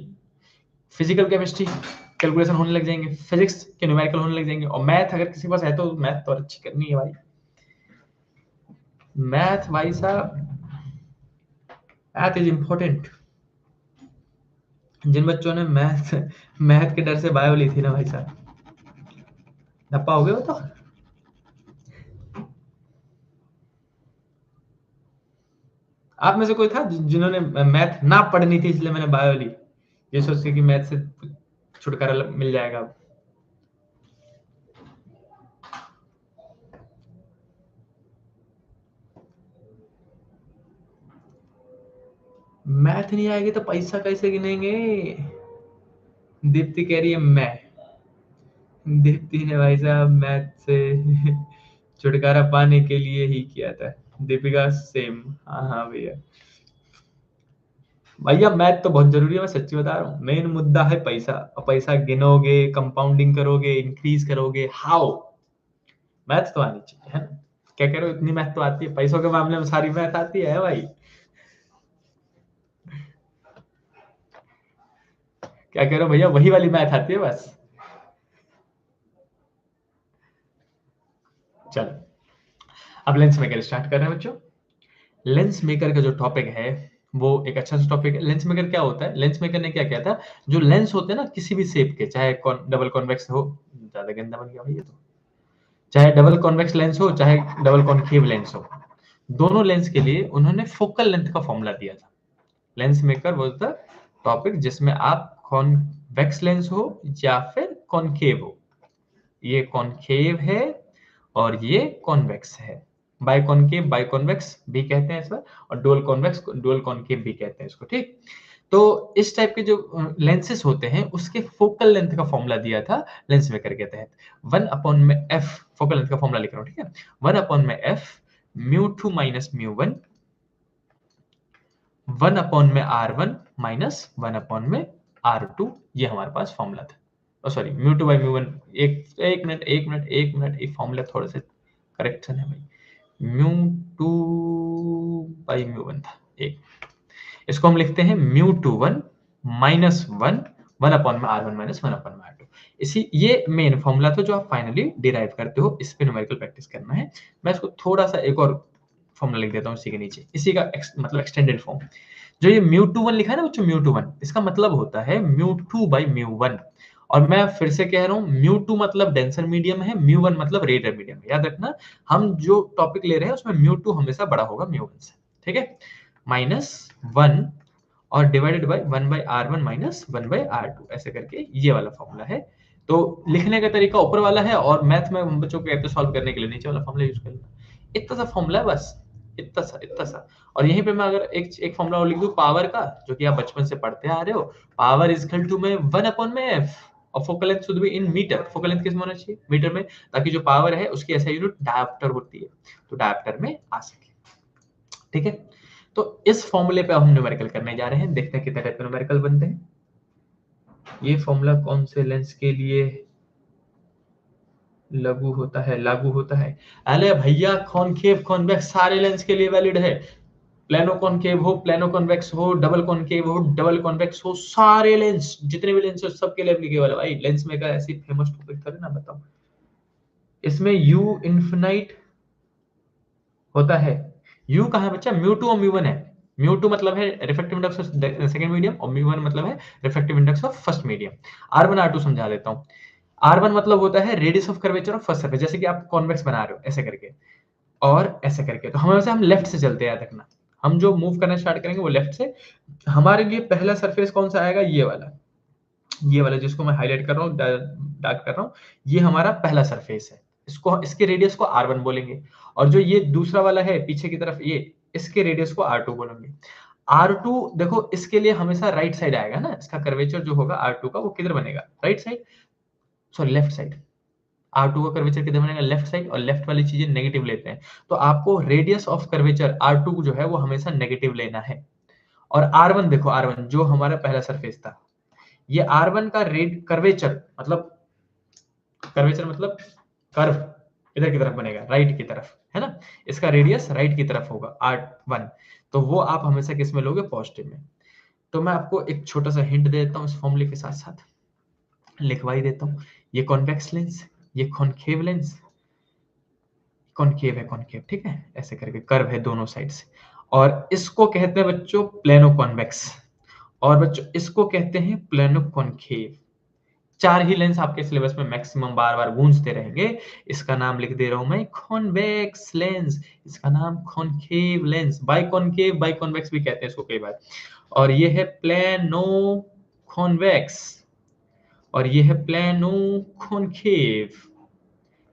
फिजिकल केमिस्ट्री कैलकुलेशन होने लग जाएंगे, फिजिक्स के न्यूमेरिकल होने लग जाएंगे, और मैथ अगर किसी के पास है तो मैथ तो अच्छी करनी है भाई। मैथ भाई साहब, मैथ इज इंपॉर्टेंट। जिन बच्चों ने मैथ मैथ के डर से बायो ली थी ना भाई साहब, धप्पा हो गए हो तो। आप में से कोई था जिन्होंने मैथ ना पढ़नी थी इसलिए मैंने बायो ली, ये सोच के कि मैथ से छुटकारा मिल जाएगा अब? मैथ नहीं आएगी तो पैसा कैसे गिनेंगे? दीप्ति कह रही है मैं। दीप्ति ने भाई साहब मैथ से छुटकारा पाने के लिए ही किया था। दीपिका सेम। हाँ हाँ भैया। भैया मैथ तो बहुत जरूरी है, मैं सच्ची बता रहा हूँ। मेन मुद्दा है पैसा, और पैसा गिनोगे, कंपाउंडिंग करोगे, इंक्रीज करोगे, हाउ। मैथ तो आनी चाहिए, है ना? क्या कह रहे हो, इतनी मैथ तो आती है, पैसों के मामले में सारी मैथ आती है भाई। क्या कह रहे हो भैया, वही वाली मैथ आती है बस। चलो, अब लेंस मेकर स्टार्ट कर रहे हैं बच्चों। लेंस मेकर का जो टॉपिक है वो एक अच्छा सा टॉपिक है। लेंस मेकर क्या होता है? लेंस मेकर ने क्या किया था, जो लेंस होते हैं ना किसी भी शेप के, चाहे डबल कॉन्वेक्स हो, ज्यादा गंदा बन गया भैया तो, चाहे डबल कॉन्वेक्स लेंस हो चाहे डबल कॉन्केव लेंस हो, दोनों लेंस के लिए उन्होंने फोकल लेंथ का फॉर्मूला दिया था। Lens maker was the topic जिसमें आप कॉन्वेक्स लेंस हो या फिर कॉन्केव हो। ये कॉन्केव है और ये कॉन्वेक्स है। बाइकॉन्केव बाइकॉन्वेक्स भी कहते हैं इसको, और डुअल कॉन्वेक्स डुअल कॉन्केव भी कहते हैं इसको, ठीक। तो इस टाइप के जो लेंसेस होते हैं उसके फोकल लेंथ का फॉर्मूला दिया था लेंस मेकर के तहत। 1 में एफ, फोकल लेंथ का फॉर्मूला लिख रहा हूँ, ठीक है। 1 में F mu two minus mu one, 1 में आर वन माइनस 1 में आर टू, ये हमारे पास फॉर्मूला था। Sorry, mu two by mu one. एक एक मिनट एक मिनट एक मिनट, ये फॉर्मूला थोड़ा सा करेक्शन है भाई। Mu two by mu one था एक, इसको हम लिखते हैं mu two one minus one, 1 में आर वन माइनस 1 में आर टू। इसी ये मेन फॉर्मूला था जो आप फाइनली डिराइव करते हो, इस पे न्यूमेरिकल प्रैक्टिस करना है। मैं इसको थोड़ा सा एक और फॉर्मूला लिख देता हूँ इसी के नीचे, इसी का मतलब एक्सटेंडेड फॉर्म। जो ये म्यू टू वन लिखा है ना बच्चों, म्यू टू वन, इसका मतलब होता है mu two by mu one. और मैं फिर से कह रहा हूँ, म्यू टू मतलब डेंसर मीडियम है, म्यू वन मतलब रेडियर मीडियम है। याद रखना, हम जो टॉपिक ले रहे हैं उसमें म्यू टू हमेशा बड़ा होगा म्यू वन से, ठीक है। माइनस वन और divided by 1/r1 minus 1/r2, ऐसे करके ये वाला फॉर्मूला है। तो लिखने का तरीका ऊपर वाला है, और मैथ में हम बच्चों को कहते हैं सॉल्व करने के लिए नीचे वाला फॉर्मूला यूज करना। इतना सा फॉर्मूला है बस, इतना सा इतना सा। और यहीं पे मैं अगर एक एक फॉर्मूला और लिख दूं पावर का, जो कि आप बचपन से पढ़ते आ रहे हो, पावर इज इक्वल टू में 1/f, और focal length should be in metre. Focal length किस में होना चाहिए? मीटर में, ताकि जो पावर है उसकी ऐसा यूनिट डायप्टर होती है, तो डायप्टर में आ सके, ठीक है। तो इस फॉर्मूले पे हम न्यूमेरिकल करने जा रहे हैं, देखते हैं कितने टाइप के न्यूमेरिकल बनते हैं। ये फॉर्मूला कौन से लेंस के लिए लागू होता है? अरे भैया, कॉनकेव कॉन्वेक्स सारे लेंस के लिए वैलिड है। प्लेनो कॉनकेव हो, प्लेनो कॉन्वेक्स हो, डबल कॉनकेव हो, डबल कॉन्वेक्स हो, सारे लेंस जितने भी लेंस हो सबके लिए एप्लीकेबल है भाई। लेंस मेकर ऐसी फेमस टॉपिक था ना, बताओ। इसमें यू इन्फिनाइट होता है। यू कहाँ है बच्चा? म्यू टू और म्यू वन है। म्यू टू मतलब है refractive index of second medium, और म्यू वन मतलब है refractive index of first medium. R one R two समझा देता हूँ। आर वन मतलब होता है radius of curvature of first surface, जैसे कि आप कॉन्वेक्स बना रहे हो ऐसे करके और ऐसे करके, तो हमेशा हम लेफ्ट से चलते हैं, याद रखना। हम जो मूव करना स्टार्ट करेंगे वो लेफ्ट से। हमारे लिए पहला सरफेस कौन सा आएगा? ये वाला, ये वाला जिसको मैं हाईलाइट कर रहा हूँ, डार्क कर रहा हूँ, ये हमारा पहला सरफेस है। इसको, इसके रेडियस को R1 बोलेंगे। और जो ये दूसरा वाला है पीछे की तरफ, ये इसके रेडियस को R2 बोलेंगे। R2 देखो, इसके लिए हमेशा राइट साइड आएगा ना, इसका कर्वेचर जो होगा R2 का वो किधर बनेगा? Right side, sorry left side. R2 का कर्वेचर किधर बनेगा? लेफ्ट साइड, और लेफ्ट वाली चीजें नेगेटिव लेते हैं, तो आपको रेडियस ऑफ कर्वेचर R2 जो है वो हमेशा नेगेटिव लेना है। और R1 देखो, R1 जो हमारा पहला सरफेस था, ये R1 का रेड कर्वेचर मतलब कर्व इधर की तरफ बनेगा, राइट की तरफ। है ना। इसका रेडियस राइट की तरफ होगा R1, तो वो आप हमेशा किस में लोगे, पॉजिटिव में। तो मैं आपको एक छोटा सा हिंट दे देता हूँ इस फॉर्मूले के साथ साथ, लिखवा ही देता हूँ। ये कॉन्वेक्स लेंस, ये कॉनकेव लेंस, कॉनकेव है कॉनकेव, ठीक है, ऐसे करके कर्व है दोनों साइड से, और इसको कहते हैं बच्चों प्लेनो कॉन्वेक्स, और बच्चों इसको कहते हैं प्लेनो कॉनकेव। चार ही लेंस आपके सिलेबस में मैक्सिमम बार बार गूंजते रहेंगे। इसका नाम लिख दे रहा हूं मैं, कॉन्वेक्स लेंस, इसका नाम कॉनकेव लेंस, बाइकॉनकेव बाइकॉन्वेक्स भी कहते हैं इसको कई बार। और ये है प्लेनो कॉन्वेक्स, और ये है प्लेनो कॉनकेव,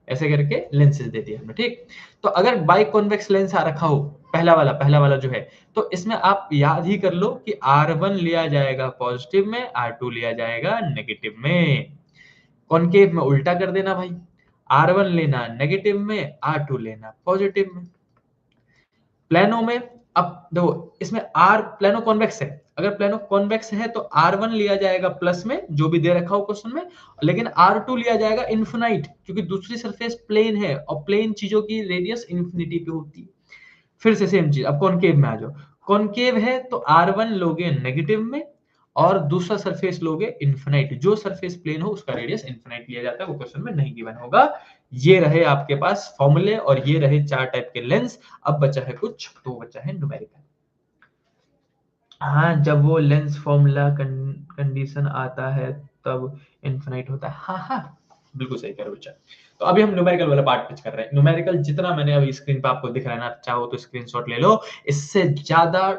ऐसे करके लेंसेज दे दिए हमने, ठीक। तो अगर बाई कॉन्वेक्स लेंस आ रखा हो, पहला वाला जो है, तो इसमें आप याद ही कर लो कि R1 लिया जाएगा पॉजिटिव में, R2 लिया जाएगा नेगेटिव में। कॉनकेव में उल्टा कर देना भाई, R1 लेना नेगेटिव में, R2 लेना पॉजिटिव में। प्लेनो में अब देखो, इसमें आर प्लेनो कॉन्वेक्स है, अगर प्लेनो कॉन्वेक्स है तो R1 लिया जाएगा प्लस में, जो भी दे रखा हो क्वेश्चन में, लेकिन R2 लिया जाएगा इन्फिनाइट, क्योंकि दूसरी सरफेस प्लेन है और प्लेन चीजों की रेडियस इन्फिनिटी पे होती है। फिर से सेम चीज, अब कॉनकेव में आ जाओ। कॉनकेव है तो R1 लोगे नेगेटिव में, और दूसरा सरफेस लोगे इन्फिनाइट, जो सरफेस प्लेन हो उसका रेडियस इन्फिनाइट लिया जाता है, वो क्वेश्चन में नहीं गिवन होगा। ये रहे आपके पास फॉर्मूले, और ये रहे चार टाइप के लेंस। अब बचा है कुछ, तो बचा है न्यूमेरिकल। हाँ, जब वो लेंस फॉर्मूला कंडीशन आता है तब इन्फिनाइट होता है, हाँ हाँ, बिल्कुल सही कह रहे हो बच्चा। तो अभी हम न्यूमेरिकल वाला पार्ट टच कर रहे हैं। न्यूमेरिकल जितना मैंने अभी स्क्रीन पे आपको दिख रहा है ना, चाहो तो स्क्रीनशॉट ले लो, इससे ज्यादा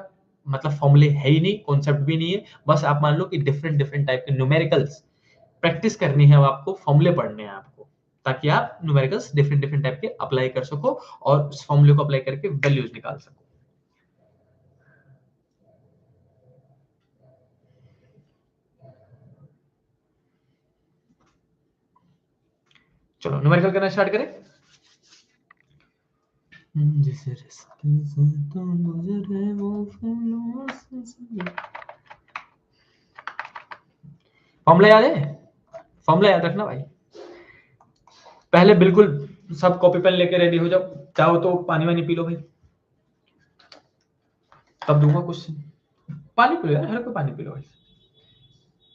मतलब फॉर्मूले है ही नहीं, कॉन्सेप्ट भी नहीं है। बस आप मान लो कि डिफरेंट डिफरेंट टाइप के न्यूमेरिकल्स प्रैक्टिस करनी है, आपको फॉर्मूले पढ़ने हैं आपको, ताकि आप न्यूमेरिकल्स डिफरेंट डिफरेंट टाइप के अप्लाई कर सको और उस फॉर्मूले को अप्लाई करके वैल्यूज निकाल सको। चलो न्यूमेरिकल करना स्टार्ट करें। जिस रास्ते से तुम गुजरे वो फॉर्मूला याद है, फॉर्मूला याद रखना भाई। पहले बिल्कुल सब कॉपी पेन लेके रेडी हो जाओ, चाहो तो पानी वानी पी लो भाई, तब दूंगा क्वेश्चन। पानी पी लो यार, हर कोई पानी पी लो भाई,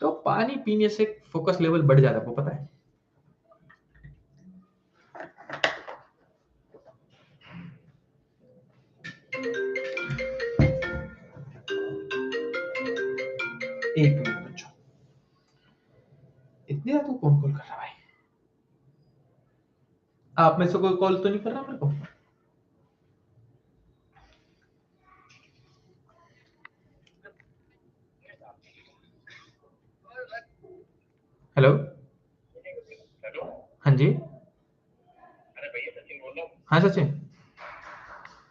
तो पानी पीने से फोकस लेवल बढ़ जाता है, आपको पता है। एक मिनट बच्चों, इतनी रात को कौन कॉल कर रहा है भाई? आप में से कोई कॉल तो नहीं कर रहा मेरे को? हेलो, हाँ जी, अरे भैया सचिन बोल रहा हूँ। हाँ सचिन,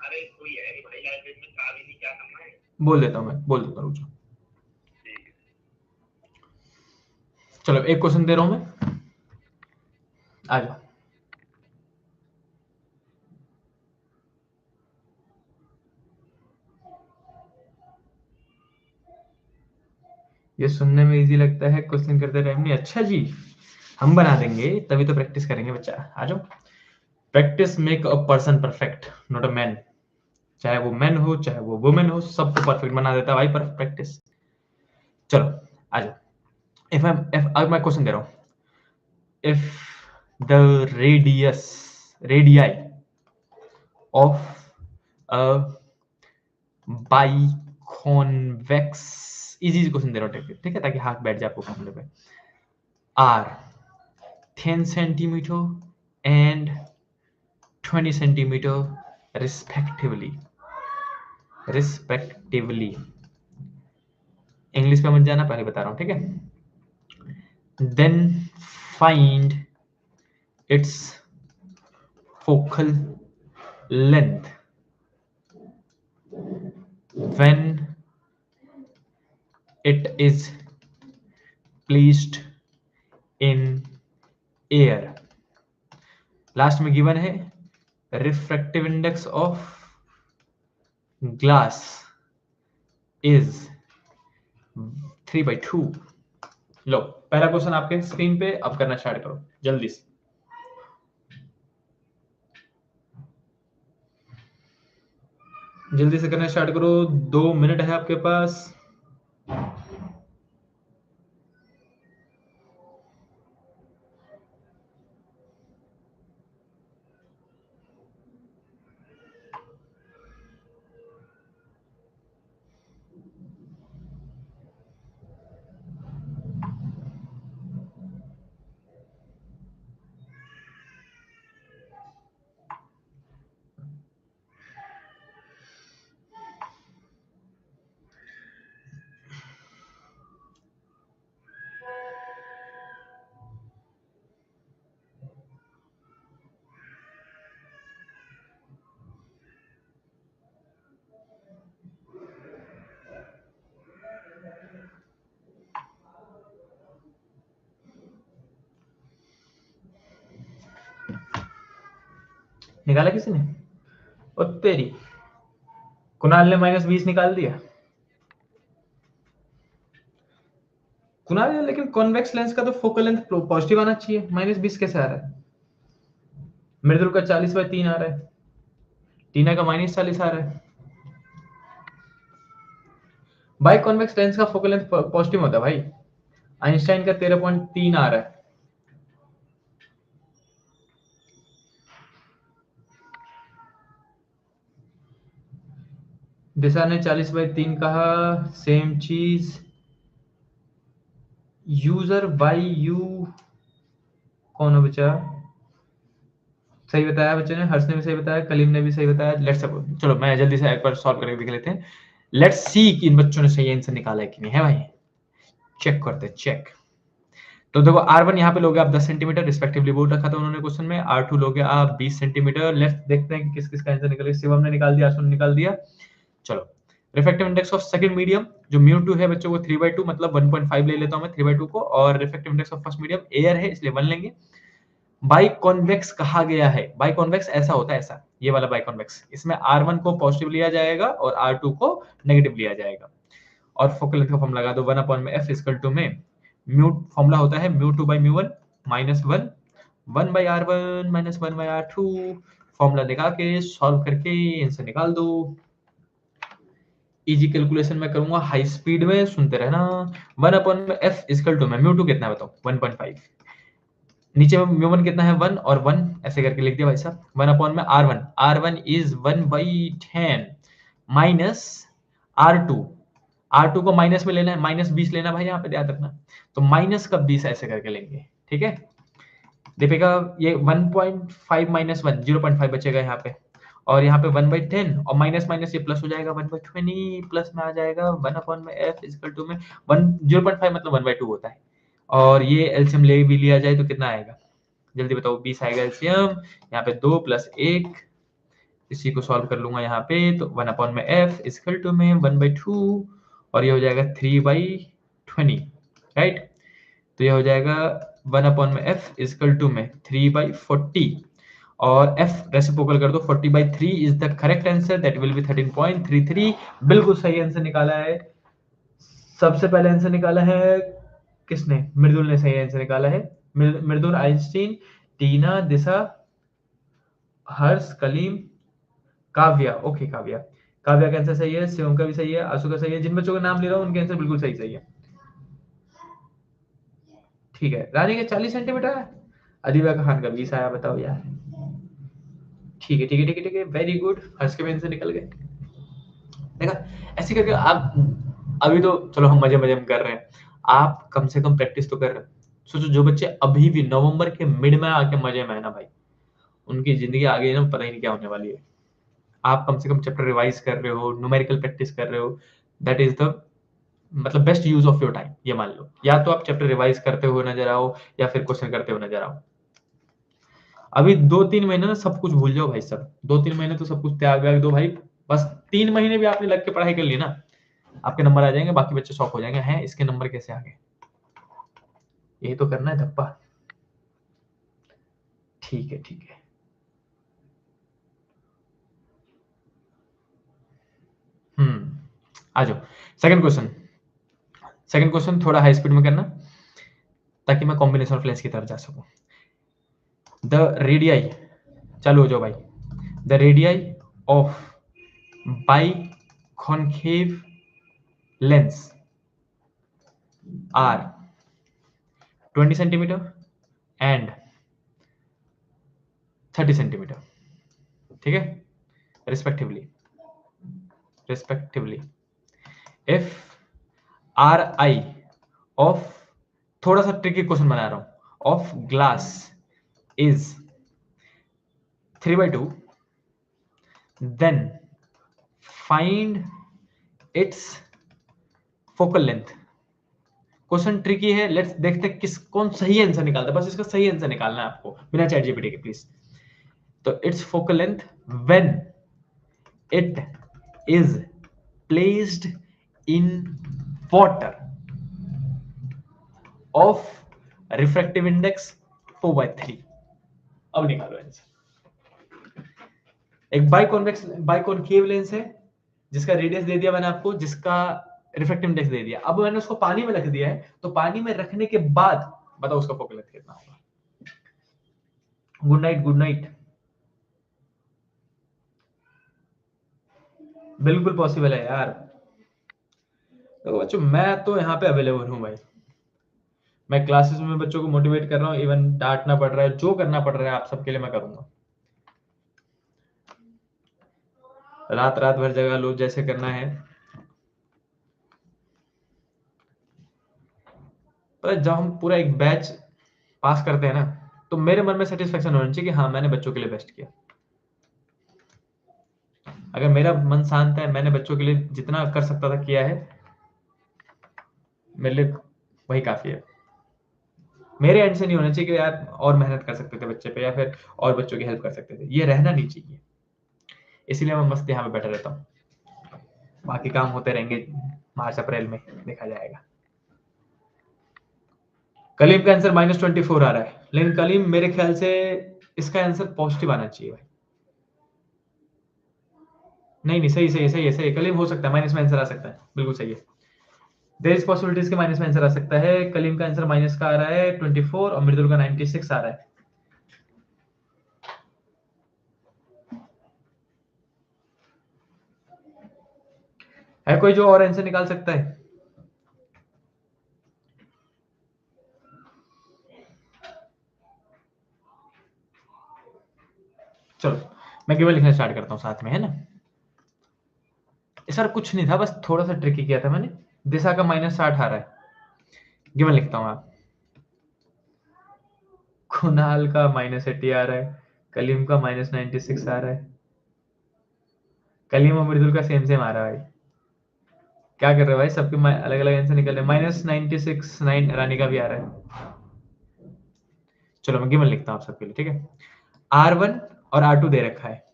अरे कोई है नहीं भाई लाइब्रेरी में, चाबी नहीं, क्या करना है? बोल देता हूँ मैं, बोल देता हूँ, रुको। ठीक है। चलो एक क्वेश्चन दे रहा हूँ मैं, आ जाओ। ये सुनने में इजी लगता है, क्वेश्चन करते टाइम नहीं। अच्छा जी, हम बना देंगे, तभी तो प्रैक्टिस करेंगे बच्चा, आ जाओ। Practice make a person perfect, not a man. चाहे वो मैन हो चाहे वो वुमेन हो, सबको परफेक्ट बना देता है भाई पर प्रैक्टिस। चलो आ जाओ। इफ अब मैं क्वेश्चन दे रहा हूं, if the radius of a biconvex, easy question दे रहा हूं, ठीक है, ताकि हाथ बैठ जाए आपको फॉर्मूले पे, R 10 centimeter and 20 centimeter respectively। English पे मत जाना, पहले बता रहा हूं, ठीक है। Then find its focal length when it is placed in air। Last में गिवन है refractive index of glass is 3/2। लो पहला क्वेश्चन आपके स्क्रीन पे, अब करना स्टार्ट करो जल्दी से। जल्दी से करना स्टार्ट करो, 2 मिनट है आपके पास। निकाला किसी ने? ओ तेरी, कुणाल ने -20 निकाल दिया। कुणाल, लेकिन कॉन्वेक्स लेंस का तो फोकल लेंथ पॉजिटिव आना चाहिए, -20 कैसे आ रहा है? मृदुल का 40/3 आ रहा है, टीना का -40 आ रहा है। भाई कॉन्वेक्स लेंस का फोकल लेंथ पॉजिटिव होता है भाई। आइंस्टाइन का 13.3 आ रहा है। दिशा ने 40/3 कहा, सेम चीज। यूजर बाई यू कौन है बच्चा? सही बताया बच्चे ने, हर्ष ने भी सही बताया, कलीम ने भी सही बताया। लेट्स चलो मैं जल्दी से एक बार सॉल्व करके देख लेते हैं। लेट्स सी कि इन बच्चों ने सही आंसर निकाला है कि नहीं है भाई। चेक करते हैं, चेक। तो देखो R1 यहाँ पे लोगे आप 10 सेंटीमीटर रिस्पेक्टिवली बोल रखा था उन्होंने क्वेश्चन में। R2 लोगे आप 20 सेंटीमीटर। लेट्स देखते हैं कि किस किस का आंसर निकले। शिवम ने निकाल दिया, आशु ने निकाल दिया। चलो, refractive index of second medium जो μ2 है बच्चों, वो 3/2 मतलब 1.5 ले लेता हूं मैं 3/2 को, और refractive index of first medium air है इसलिए 1 लेंगे। बाई कॉन्वेक्स कहा गया है। बाई कॉन्वेक्स ऐसा होता है, ऐसा ये वाला बाई कॉन्वेक्स, इसमें R1 को पॉजिटिव लिया जाएगा और R2 को नेगेटिव लिया जाएगा। और फोकल लेंथ का फॉर्मूला लगा दो, 1/f इक्वल टू में म्यू, फॉर्मूला होता है μ2 by μ1 -1 1 by R1 -1 by R2। Formula लगा के सॉल्व करके आंसर निकाल दो। इजी कैलकुलेशन में करूंगा हाई स्पीड में, सुनते रहना। 1/f इक्वल टू में μ2 कितना है बताओ? 1.5। नीचे में μ1 कितना है? 1 और 1 ऐसे करके लिख दिया भाई साहब। 1 में R1 is 1/10 minus R2। R2 को माइनस में लेना है, -20 लेना भाई, यहाँ पे ध्यान रखना। तो माइनस का 20 ऐसे करके लेंगे, ठीक है। दीपिका, ये 1.5 -1 0.5 बचेगा यहाँ पे, और यहाँ पे 1/10 और माइनस माइनस ये प्लस हो जाएगा 1/20, प्लस में आ जाएगा 1/f इक्वल टू में 0.5 मतलब 1/2 होता है। और ये एलसीएम ले भी लिया जाए तो कितना आएगा? जल्दी बताओ, 20 आएगा एलसीएम। यहाँ पे 2 + 1, इसी को सॉल्व कर लूंगा यहाँ पे, तो 1/f इक्वल टू में 1/2 और ये हो जाएगा 3/20, राइट। तो ये हो जाएगा 1/f इक्वल टू में 3/40 और f रेसिप्रोकल कर दो, 40/3 is the correct answer, that will be 13.33। बिल्कुल सही आंसर निकाला है। सबसे पहले आंसर निकाला है किसने? मृदुल ने सही आंसर निकाला है। मृदुल, आइंस्टीन, टीना, दिशा, हर्ष, कलीम, काव्या। ओके काव्या, काव्या का आंसर सही है, शिवम का भी सही है, आशु का सही है। जिन बच्चों का नाम ले रहा हूं उनके आंसर बिल्कुल सही सही है, ठीक है। रानी के 40 सेंटीमीटर है, अदीबा खान का 20 आया, बताओ यार। ठीक है ठीक है ठीक है ठीक है, वेरी गुड। हर्ष के भी आंसर निकल गए। देखा, ऐसे करके आप, अभी तो चलो हम मजे मजे में कर रहे हैं, आप कम से कम प्रैक्टिस तो कर रहे हैं। सोचो जो बच्चे अभी भी नवंबर के मिड में आके मजे में है ना भाई, उनकी जिंदगी आगे ना पता ही नहीं क्या होने वाली है। आप कम से कम चैप्टर रिवाइज कर रहे हो, न्यूमेरिकल प्रैक्टिस कर रहे हो, दैट इज द मतलब best use of your time. ये मान लो, या तो आप चैप्टर रिवाइज करते हुए नजर आओ या फिर क्वेश्चन करते हुए नजर आओ। अभी 2-3 महीने ना सब कुछ भूल जाओ भाई साहब, 2-3 महीने तो सब कुछ त्याग व्याग दो भाई। बस 3 महीने भी आपने लग के पढ़ाई कर ली ना, आपके नंबर आ जाएंगे, बाकी बच्चे शॉक हो जाएंगे, हैं इसके नंबर कैसे आ गए। यही तो करना है धप्पा। ठीक है ठीक है। आ जाओ। सेकंड क्वेश्चन, सेकंड क्वेश्चन थोड़ा हाई स्पीड में करना ताकि मैं कॉम्बिनेशन ऑफ लेंस की तरफ जा सकूं। द रेडियाई, चालू हो जाओ भाई। The radii of biconcave lens are 20 centimeter and 30 centimeter, ठीक है, respectively if ri of, थोड़ा सा ट्रिकी क्वेश्चन बना रहा हूं, of glass is 3/2, then find its focal length। Question tricky है, लेट्स देखते हैं कौन सही आंसर निकालता है, बस इसका सही आंसर निकालना है आपको बिना चैट जीपीटी के प्लीज। तो it's focal length when it is placed in water of refractive index 4/3। अब निकालो आंसर। एक बाइकॉनकेव लेंस है जिसका रेडियस दे दिया मैंने आपको, जिसका रिफ्रैक्टिव इंडेक्स दे दिया। अब मैंने उसको पानी में रख दिया है, तो पानी में रखने के बाद बताओ उसका फोकल लेंथ कितना होगा। Good night, good night. बिल्कुल पॉसिबल है यार। तो बच्चों मैं तो यहाँ पे अवेलेबल हूँ भाई, मैं क्लासेस में बच्चों को मोटिवेट कर रहा हूँ, इवन डांटना पड़ रहा है, जो करना पड़ रहा है आप सबके लिए मैं करूंगा। रात रात भर जगह लो, जैसे करना है। पर जब हम पूरा एक बैच पास करते हैं ना, तो मेरे मन में सेटिस्फेक्शन होना चाहिए कि हाँ मैंने बच्चों के लिए बेस्ट किया। अगर मेरा मन शांत है, मैंने बच्चों के लिए जितना कर सकता था किया है, मेरे लिए वही काफी है। मेरे एंड से नहीं होना चाहिए कि यार और मेहनत कर सकते थे बच्चे पे, या फिर और बच्चों की हेल्प कर सकते थे, ये रहना नहीं चाहिए। इसीलिए मैं मस्त यहाँ पे बैठा रहता हूँ, बाकी काम होते रहेंगे, मार्च अप्रैल में देखा जाएगा। कलीम का आंसर -24 आ रहा है, लेकिन कलीम मेरे ख्याल से इसका आंसर पॉजिटिव आना चाहिए भाई। नहीं सही कलीम हो सकता है, माइनस में आंसर आ सकता है, बिल्कुल सही है। देयर इज पॉसिबिलिटीज के माइनस में आंसर आ सकता है। कलीम का आंसर माइनस का आ रहा है 24 और मृदुल का 96 आ रहा है कोई जो और आंसर निकाल सकता है? चलो मैं गिवन लिखना स्टार्ट करता हूँ साथ में, है ना। इस बार कुछ नहीं था, बस थोड़ा सा ट्रिकी किया था मैंने। दिशा का -60 आ रहा है, गिवन लिखता हूँ आप। कुणाल का -80 आ रहा है, कलीम का -96 आ रहा है। कलीम और मृदुल का सेम आ रहा है भाई। क्या कर रहे हो भाई, सबके अलग अलग आंसर निकल रहे हैं। -96 9 रानी का भी आ रहा है। चलो मैं गिवन लिखता हूँ आप सबके लिए, ठीक है। R1 और R2 दे रखा है,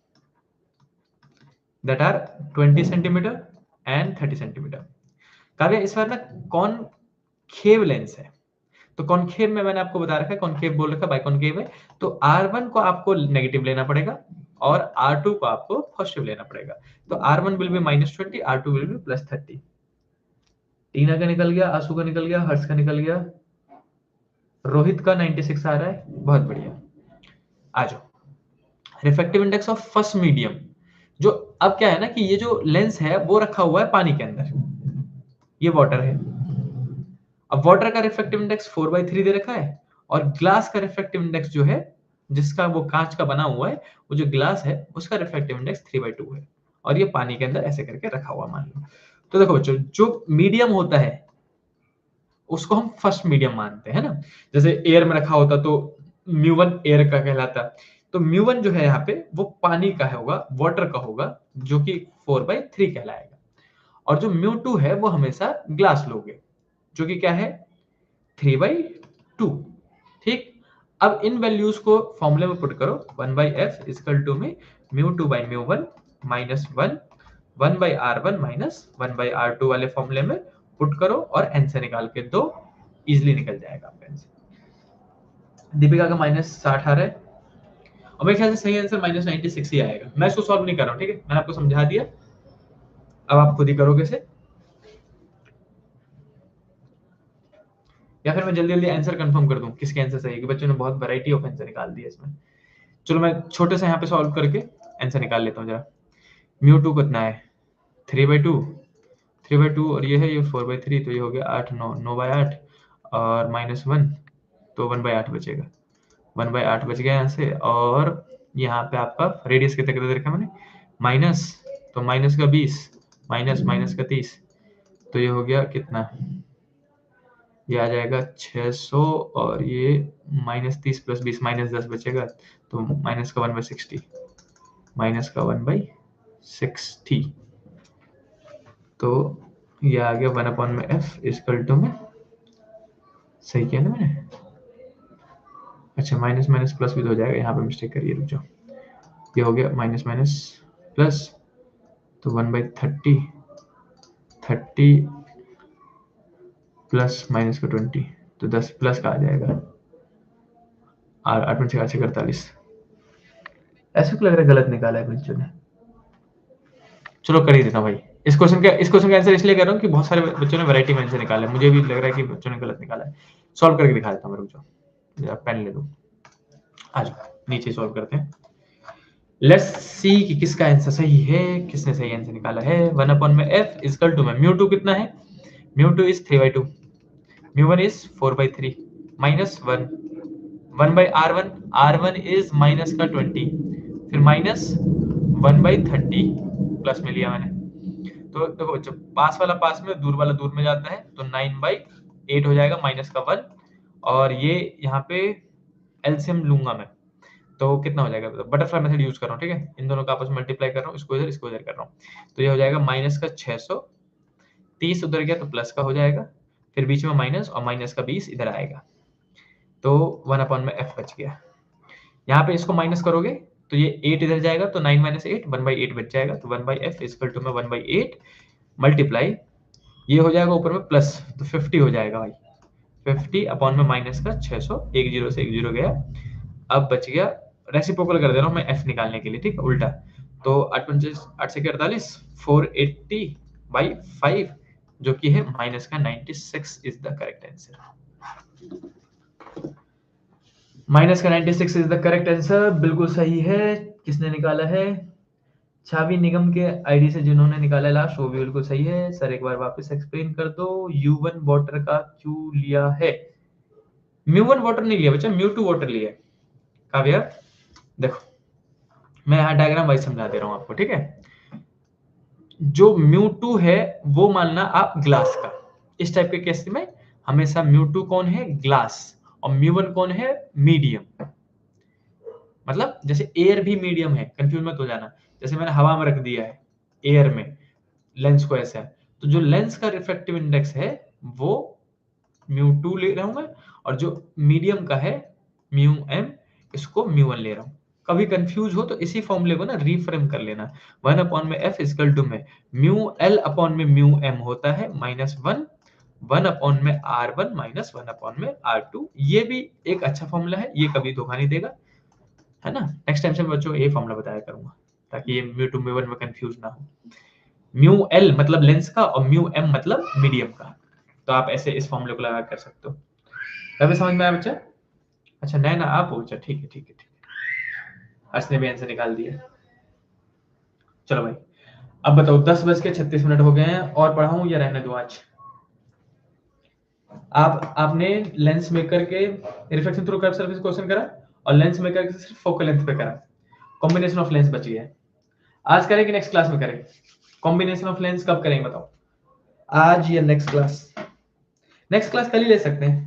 that are 20 centimetre and 30 centimetre. Kavya इस बार ना कॉनकेव लेंस है, तो कॉनकेव में मैंने आपको बता रखा है, कॉनकेव बोल रखा है, बाइकॉनकेव है। तो R1 को आपको नेगेटिव लेना पड़ेगा और R2 को आपको पॉजिटिव लेना पड़ेगा। तो R1 will be -20, R2 will be +30। टीना का निकल गया, आंसू का निकल गया, हर्ष का निकल गया, रोहित का 96 आ रहा है, बहुत बढ़िया। आ जाओ, refractive index of first medium, जो अब क्या है ना कि ये जो लेंस है वो रखा हुआ है पानी के अंदर, ये वाटर है। अब वाटर का रिफ्रैक्टिव इंडेक्स 4/3 दे रखा है, और ग्लास का रिफ्रैक्टिव इंडेक्स जो है, जिसका वो कांच का बना हुआ है, वो जो ग्लास है उसका रिफ्रैक्टिव इंडेक्स 3/2 है, और ये पानी के अंदर ऐसे करके रखा हुआ मान लो। तो देखो बच्चों, जो मीडियम होता है उसको हम फर्स्ट मीडियम मानते हैं ना। जैसे एयर में रखा होता तो म्यू1 एयर का कहलाता, तो म्यू1 जो है यहाँ पे वो पानी का होगा, वाटर का होगा, जो कि 4/3 कहलाएगा। और जो म्यू2 है वो हमेशा ग्लास लोगे, जो कि क्या है 3/2। ठीक, अब इन वैल्यूज को फॉर्मूले में पुट करो, 1/f इक्वल टू में μ2/μ1 -1 1/r1 -1/r2 वाले फॉर्मूले में पुट करो और आंसर निकाल के दो, इजीली निकल जाएगा आपका आंसर। दीपिका का -60 आ रहा है, और मेरे ख्याल से सही आंसर -96 ही आएगा। मैं इसको सॉल्व नहीं कर रहा हूँ, ठीक है, मैंने आपको समझा दिया, अब आप खुद ही करोगे इसे, या फिर मैं जल्दी जल्दी आंसर कंफर्म कर दूं किसके आंसर सही है, कि बच्चों ने बहुत वैरायटी ऑफ आंसर निकाल दिया इसमें। चलो मैं छोटे से यहाँ पे सॉल्व करके आंसर निकाल लेता हूँ जरा। म्यू टू कितना है 3/2, 3/2 और ये है ये 4/3, तो ये हो गया 8 9 9/8 और -1, तो 1/8 बचेगा, 1/8 बच गया यहाँ से। और यहाँ पे आपका रेडियस कितना कितना देखा मैंने माइनस, तो माइनस का 20 माइनस माइनस का 30, तो ये हो गया कितना, ये आ जाएगा 600 और ये -30 + 20 -10 बचेगा, तो माइनस का 1/60, माइनस का 1/60, तो ये आ गया 1/f इक्वल टू में, सही किया ना मैंने, अच्छा माइनस माइनस प्लस भी तो हो जाएगा, यहाँ पे मिस्टेक करिए, रुक जाओ, ये हो गया माइनस माइनस प्लस, तो 1/30, 30 प्लस माइनस का 20, तो 10 प्लस का आ जाएगा, और 8 में 6 48, ऐसे को लग रहा है गलत निकाला है बच्चों ने, चलो कर ही देता हूँ भाई। इस क्वेश्चन का आंसर इसलिए कर रहा हूँ कि बहुत सारे बच्चों ने वैरायटी में आंसर निकाला है, मुझे भी लग रहा है कि बच्चों ने गलत निकाला है। सॉल्व करके दिखा देता हूँ, रुक जाओ, पेन ले लो, आ जाओ नीचे सॉल्व करते हैं। लेट्स सी कि किसका आंसर सही है, किसने सही आंसर निकाला है। 1/f इक्वल टू में म्यू टू कितना है, mu two is 3/2, mu one is 4/3 minus 1, 1/r1, r1 is minus का 20, फिर माइनस 1/30 प्लस में लिया मैंने, तो देखो जब पास वाला पास में दूर वाला दूर में जाता है, तो 9/8 हो जाएगा माइनस का 1, और ये यहाँ पे एलसीएम लूंगा मैं, तो कितना हो जाएगा, बटरफ्लाई मेथड यूज कर रहा हूँ, ठीक है, इन दोनों का आपस में मल्टीप्लाई कर रहा हूँ, इसको इधर कर रहा हूँ, तो ये हो जाएगा माइनस का 600, 30 उधर गया तो प्लस का हो जाएगा, फिर बीच में माइनस और माइनस का 20 इधर आएगा, तो 1/f बच गया। यहाँ पे इसको माइनस करोगे तो ये 8 इधर जाएगा, तो 9 - 8 1/8 बच जाएगा, तो 1/f इक्वल टू में 1/8 मल्टीप्लाई, ये हो जाएगा ऊपर में प्लस, तो 50 हो जाएगा भाई, 50 अपॉन में माइनस का 600, एक जीरो से एक जीरो गया, अब बच गया, रेसिप्रोकल कर दे रहा हूँ मैं f निकालने के लिए, ठीक है, उल्टा, तो 8 8 से 48, 480/5, जो कि है माइनस का 96 is the correct answer, minus का 96 इज द करेक्ट आंसर, बिल्कुल सही है। किसने निकाला है, छावी निगम के आईडी से जिन्होंने निकाला लास्ट, वो भी बिल्कुल सही है। सर एक बार वापस एक्सप्लेन कर दो, U1 वाटर का क्यू लिया है, म्यू1 वाटर नहीं लिया बच्चा, म्यू2 वाटर लिया है। काव्या देखो, मैं यहाँ डायग्राम वाइज समझा दे रहा हूँ आपको, ठीक है, जो म्यू2 है वो मानना आप ग्लास का, इस टाइप के केस में हमेशा म्यू2 कौन है, ग्लास, और म्यू1 कौन है, मीडियम, मतलब जैसे एयर भी मीडियम है, कंफ्यूज मत हो जाना, जैसे मैंने हवा में रख दिया है एयर में लेंस को ऐसा है, तो जो लेंस का रिफ्रैक्टिव इंडेक्स है वो म्यू2 ले रहा हूं मैं, और जो मीडियम का है म्यू इसको म्यू1 ले रहा हूं। कभी कंफ्यूज हो तो इसी फॉर्मूले को ना रीफ्रेम कर लेना, 1/f इक्वल टू में म्यू होता है -1, 1/r1 - 1/r2, ये भी एक अच्छा फॉर्मूला है, ये कभी धोखा नहीं देगा, है ना। नेक्स्ट टाइम से मैं बच्चों ये फॉर्मूला बताया करूंगा, ताकि ये म्यू2 म्यू1 में कंफ्यूज ना हो। म्यू मतलब लेंस का और म्यू मतलब मीडियम का, तो आप ऐसे इस फॉर्मूले को लगा कर सकते हो। अभी समझ में आया बच्चा, अच्छा नैना आप हो, अच्छा ठीक है ठीक है ठीक है, हर्ष ने भी आंसर निकाल दिया। चलो भाई अब बताओ, 10:36 हो गए हैं, और पढ़ाऊं या रहने दो आज। आपने लेंस मेकर के reflection through curve surface question करा, और लेंस मेकर के सिर्फ फोकल लेंथ पे करा, कॉम्बिनेशन ऑफ लेंस बच गया है। आज करें कि नेक्स्ट क्लास में करें, कॉम्बिनेशन ऑफ लेंस कब करेंगे बताओ, आज या नेक्स्ट क्लास? नेक्स्ट क्लास कल ही ले सकते हैं,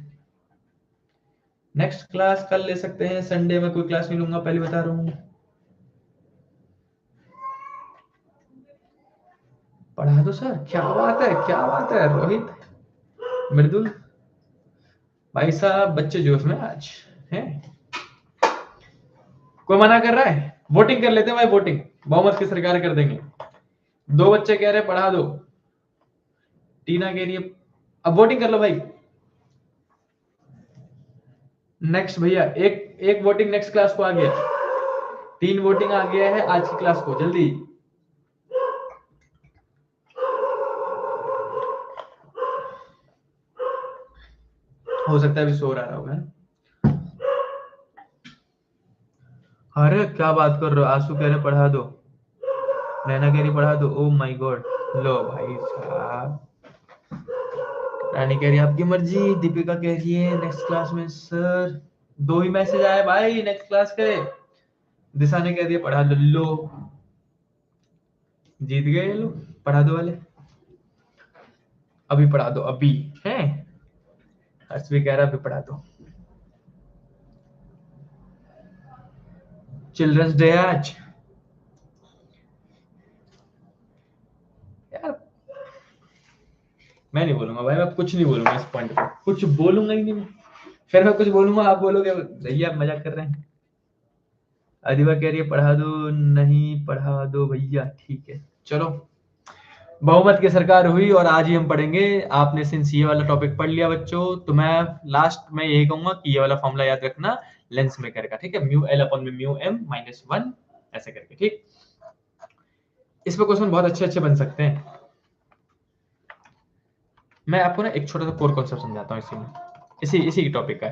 नेक्स्ट क्लास कल ले सकते हैं, संडे में कोई क्लास नहीं लूंगा, पहले बता रहा हूँ। पढ़ा दो सर, क्या बात है, क्या बात है रोहित, मृदुल भाई साहब, बच्चे जोश में आज हैं। कोई मना कर रहा है, वोटिंग कर लेते हैं भाई, वोटिंग बहुमत की सरकार कर देंगे। 2 बच्चे कह रहे पढ़ा दो, टीना कह रही है, अब वोटिंग कर लो भाई। नेक्स्ट भैया एक वोटिंग नेक्स्ट क्लास को आ गया, 3 वोटिंग आ गया है आज की क्लास को, जल्दी। हो सकता है अभी शोर आ रहा होगा। अरे क्या बात कर रहे हो, आंसू कह रहे पढ़ा दो, नैना कह रही पढ़ा दो, ओ माय गॉड। लो भाई साहब, रानी कह रही आपकी मर्जी, दीपिका कह रही है नेक्स्ट क्लास में सर। 2 ही मैसेज आए भाई, नेक्स्ट क्लास करे। दिशा ने कह दिया पढ़ा दो, लो जीत गए ये लोग, पढ़ा दो वाले। अभी पढ़ा दो अभी, है हर्ष भी कह रहा अभी पढ़ा दो। चिल्ड्रंस डे आज यार, मैं नहीं बोलूंगा भाई, मैं कुछ नहीं बोलूंगा इस पॉइंट पे, कुछ बोलूंगा ही नहीं मैं। फिर मैं कुछ बोलूंगा आप बोलोगे भैया मजाक कर रहे हैं। अधिवा कह रही है पढ़ा दो, नहीं पढ़ा दो भैया, ठीक है चलो। बहुमत की सरकार हुई और आज ही हम पढ़ेंगे। आपने सिंस ये वाला टॉपिक पढ़ लिया बच्चों, तो मैं लास्ट में यही कहूंगा कि ये वाला फॉर्मूला याद रखना लेंस मेकर का, ठीक है, म्यू एल अपॉन में म्यू एम माइनस 1 ऐसे करके, ठीक। इस पे क्वेश्चन बहुत अच्छे अच्छे बन सकते हैं। मैं आपको ना एक छोटा सा कोर कॉन्सेप्ट समझाता हूँ इसी में, इसी टॉपिक का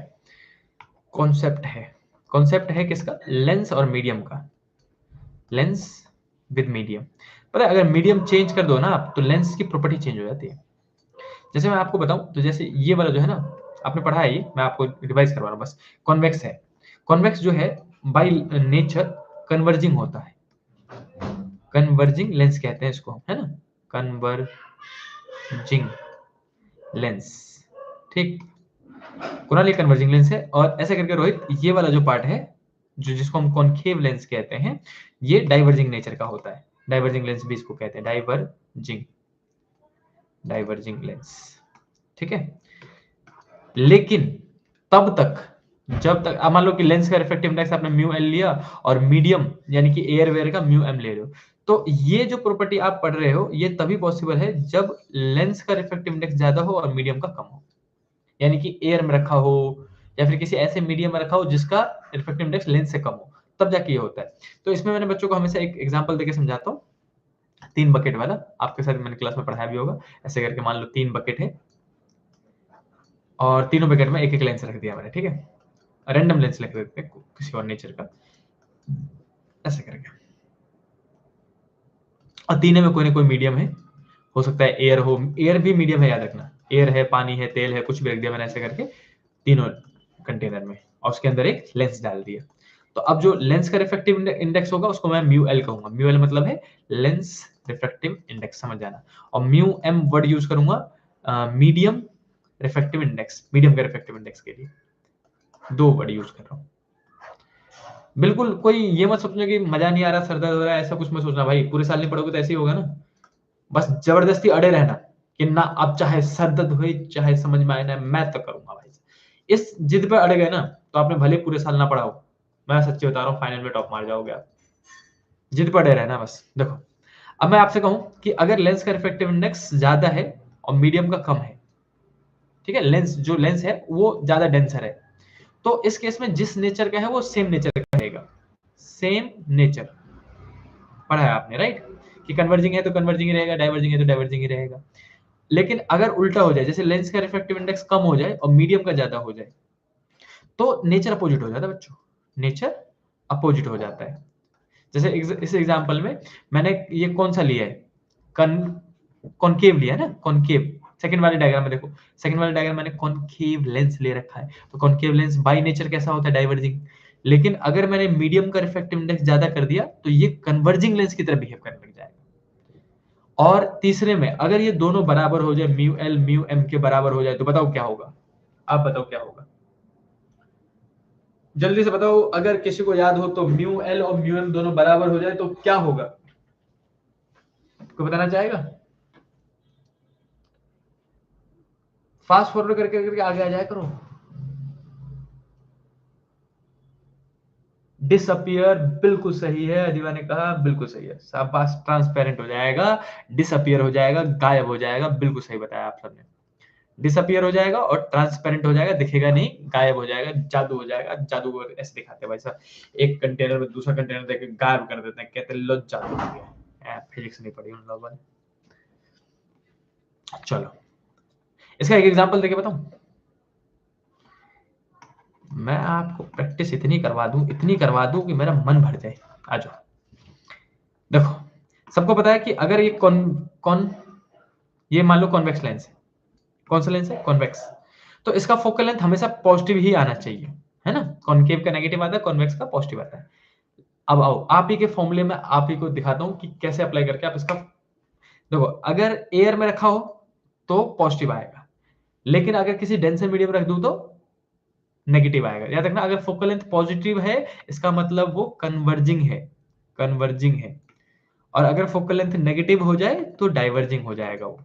कॉन्सेप्ट है किसका, लेंस और मीडियम का। लेंस विद मीडियम, पता है अगर मीडियम चेंज कर दो ना आप, तो लेंस की प्रॉपर्टी चेंज हो जाती है। जैसे मैं आपको बताऊं, तो जैसे ये वाला जो है ना, आपने पढ़ा है ये, मैं आपको रिवाइज करवा रहा हूं बस। कॉन्वेक्स है, कॉन्वेक्स जो है बाय नेचर कन्वर्जिंग होता है, कन्वर्जिंग लेंस कहते हैं इसको, है ना, कन्वर्जिंग लेंस, ठीक। कुणाल ये कन्वर्जिंग लेंस है, और ऐसे करके रोहित ये वाला जो पार्ट है, जो जिसको हम कॉनकेव लेंस कहते हैं, ये डाइवर्जिंग नेचर का होता है। डाइवर्जिंग लेंस भी इसको कहते हैं, डाइवर्जिंग लेंस, ठीक है। लेकिन तब तक, जब तक अब मान लो कि लेंस का रिफ्रैक्टिव इंडेक्स आपने म्यू एल लिया और मीडियम यानी कि एयर वेयर का म्यू एम ले रहे हो, तो ये जो प्रॉपर्टी आप पढ़ रहे हो ये तभी पॉसिबल है जब लेंस का रिफ्रैक्टिव इंडेक्स ज्यादा हो और मीडियम का कम हो, यानी कि एयर में रखा हो या फिर किसी ऐसे मीडियम में रखा हो जिसका रिफ्रैक्टिव इंडेक्स लेंस से कम हो, तब जाके ये होता है। तो इसमें मैंने बच्चों को हमेशा एक एग्जांपल देके समझाता हूँ, 3 बकेट वाला, आपके साथ मैंने क्लास में पढ़ाया भी होगा। ऐसे करके मान लो 3 बकेट है और तीनों बकेट में एक एक लेंस रख दिया मैंने, ठीक है, रैंडम लेंस रख देते हैं किसी और नेचर का, ऐसे करके। और तीनों में कोई ना कोई मीडियम है, हो सकता है एयर हो, एयर भी मीडियम है याद रखना, एयर है, पानी है, तेल है, कुछ भी रख दिया मैंने ऐसे करके तीनों कंटेनर में, और उसके अंदर एक लेंस डाल दिया। तो अब जो लेंस का रिफ्रैक्टिव इंडेक्स होगा उसको मैं म्यू एल कहूंगा। म्यू एल मतलब है लेंस रिफ्रैक्टिव इंडेक्स, समझ जाना। और म्यू एम वर्ड यूज करूंगा मीडियम रिफ्रैक्टिव इंडेक्स, मीडियम का रिफ्रैक्टिव इंडेक्स के लिए 2 वर्ड यूज कर रहा हूं। बिल्कुल कोई ये मत सोचना कि मजा नहीं आ रहा, सर दर्द हो रहा है, ऐसा कुछ मत सोचना भाई, पूरे साल नहीं पढ़ोगे तो ऐसे ही होगा ना। बस जबरदस्ती अड़े रहना कि ना अब चाहे सर दर्द हो चाहे समझ में आए ना, मैं तो करूंगा भाई। इस जिद पे अड़ गए ना तो आपने भले पूरे साल ना पढ़ाओ, मैं सच्ची बता रहा हूँ फाइनल में टॉप मार जाओगे आप। जिद पे अड़े रहना बस। देखो अब मैं आपसे कहूं कि अगर लेंस का रिफ्रैक्टिव इंडेक्स ज्यादा है और मीडियम का कम है, ठीक है, लेंस जो लेंस है वो ज्यादा डेंसर है, तो इस केस में जिस नेचर का है वो सेम नेचर का रहेगा। सेम नेचर पढ़ा है आपने, राइट, कि कन्वर्जिंग है तो कन्वर्जिंग ही रहेगा, डाइवर्जिंग है तो डाइवर्जिंग ही रहेगा। लेकिन अगर उल्टा हो जाए, जैसे लेंस का रिफ्रैक्टिव इंडेक्स कम हो जाए और मीडियम का ज्यादा हो जाए, तो नेचर अपोजिट हो जाता है बच्चों, नेचर अपोजिट हो जाता है। जैसे इस एग्जांपल में मैंने ये कौन सा लिया है, कॉनकेव लिया है ना, कॉनकेव। सेकंड वाले डायग्राम में देखो, सेकंड वाले डायग्राम मैंने कॉनकेव लेंस ले रखा है, तो कॉनकेव लेंस बाय नेचर कैसा होता है, डाइवर्जिंग। लेकिन अगर मैंने मीडियम का रिफ्रैक्टिव इंडेक्स ज्यादा कर दिया तो ये कन्वर्जिंग लेंस की तरह बिहेव करने लग जाएगा। और तीसरे में अगर ये दोनों बराबर हो जाए, म्यू एल म्यू एम के बराबर हो जाए, तो बताओ क्या होगा, आप बताओ क्या होगा, जल्दी से बताओ। अगर किसी को याद हो तो म्यू एल और म्यू एम दोनों बराबर हो जाए तो क्या होगा, कोई बताना चाहेगा? फास्ट फॉरवर्ड करके करके आगे आ जाया करो। डिसअपियर बिल्कुल सही है, अधिवा ने कहा बिल्कुल सही है, शाबाश। ट्रांसपेरेंट हो जाएगा, डिसअपियर हो जाएगा, गायब हो जाएगा, बिल्कुल सही बताया आप सबने। डिसअपियर हो जाएगा और ट्रांसपेरेंट हो जाएगा, दिखेगा नहीं, गायब हो जाएगा, जादू हो जाएगा। जादूगर ऐसे दिखाते हैं भाई साहब, एक कंटेनर में दूसरा कंटेनर देके गायब कर देते हैं, कहते हैं लो जादू हो गया। फिजिक्स नहीं पढ़ी उन लोगों ने। चलो इसका एक एग्जांपल देके बताऊं, मैं आपको प्रैक्टिस इतनी करवा दूं, इतनी करवा दूं कि मेरा मन भर जाए। आ जाओ देखो, सबको पता है कि अगर ये ये मान लो कॉन्वेक्स लेंस है, कौन सा लेंस है, कॉन्वेक्स, तो इसका फोकल लेंथ हमेशा पॉजिटिव ही आना चाहिए, है ना, कॉन्केव का नेगेटिव आता है, कॉन्वेक्स का पॉजिटिव आता है। अब आओ आप ही के फॉर्मूले में आप ही को दिखाता हूं कि कैसे अप्लाई करके आप इसका, देखो अगर एयर में रखा हो तो पॉजिटिव आएगा, लेकिन अगर किसी डेंसर मीडियम रख दूं तो नेगेटिव आएगा। याद रखना, अगर फोकल लेंथ पॉजिटिव है इसका मतलब वो कन्वर्जिंग है, कन्वर्जिंग है, और अगर फोकल लेंथ नेगेटिव हो जाए तो डाइवर्जिंग हो जाएगा वो।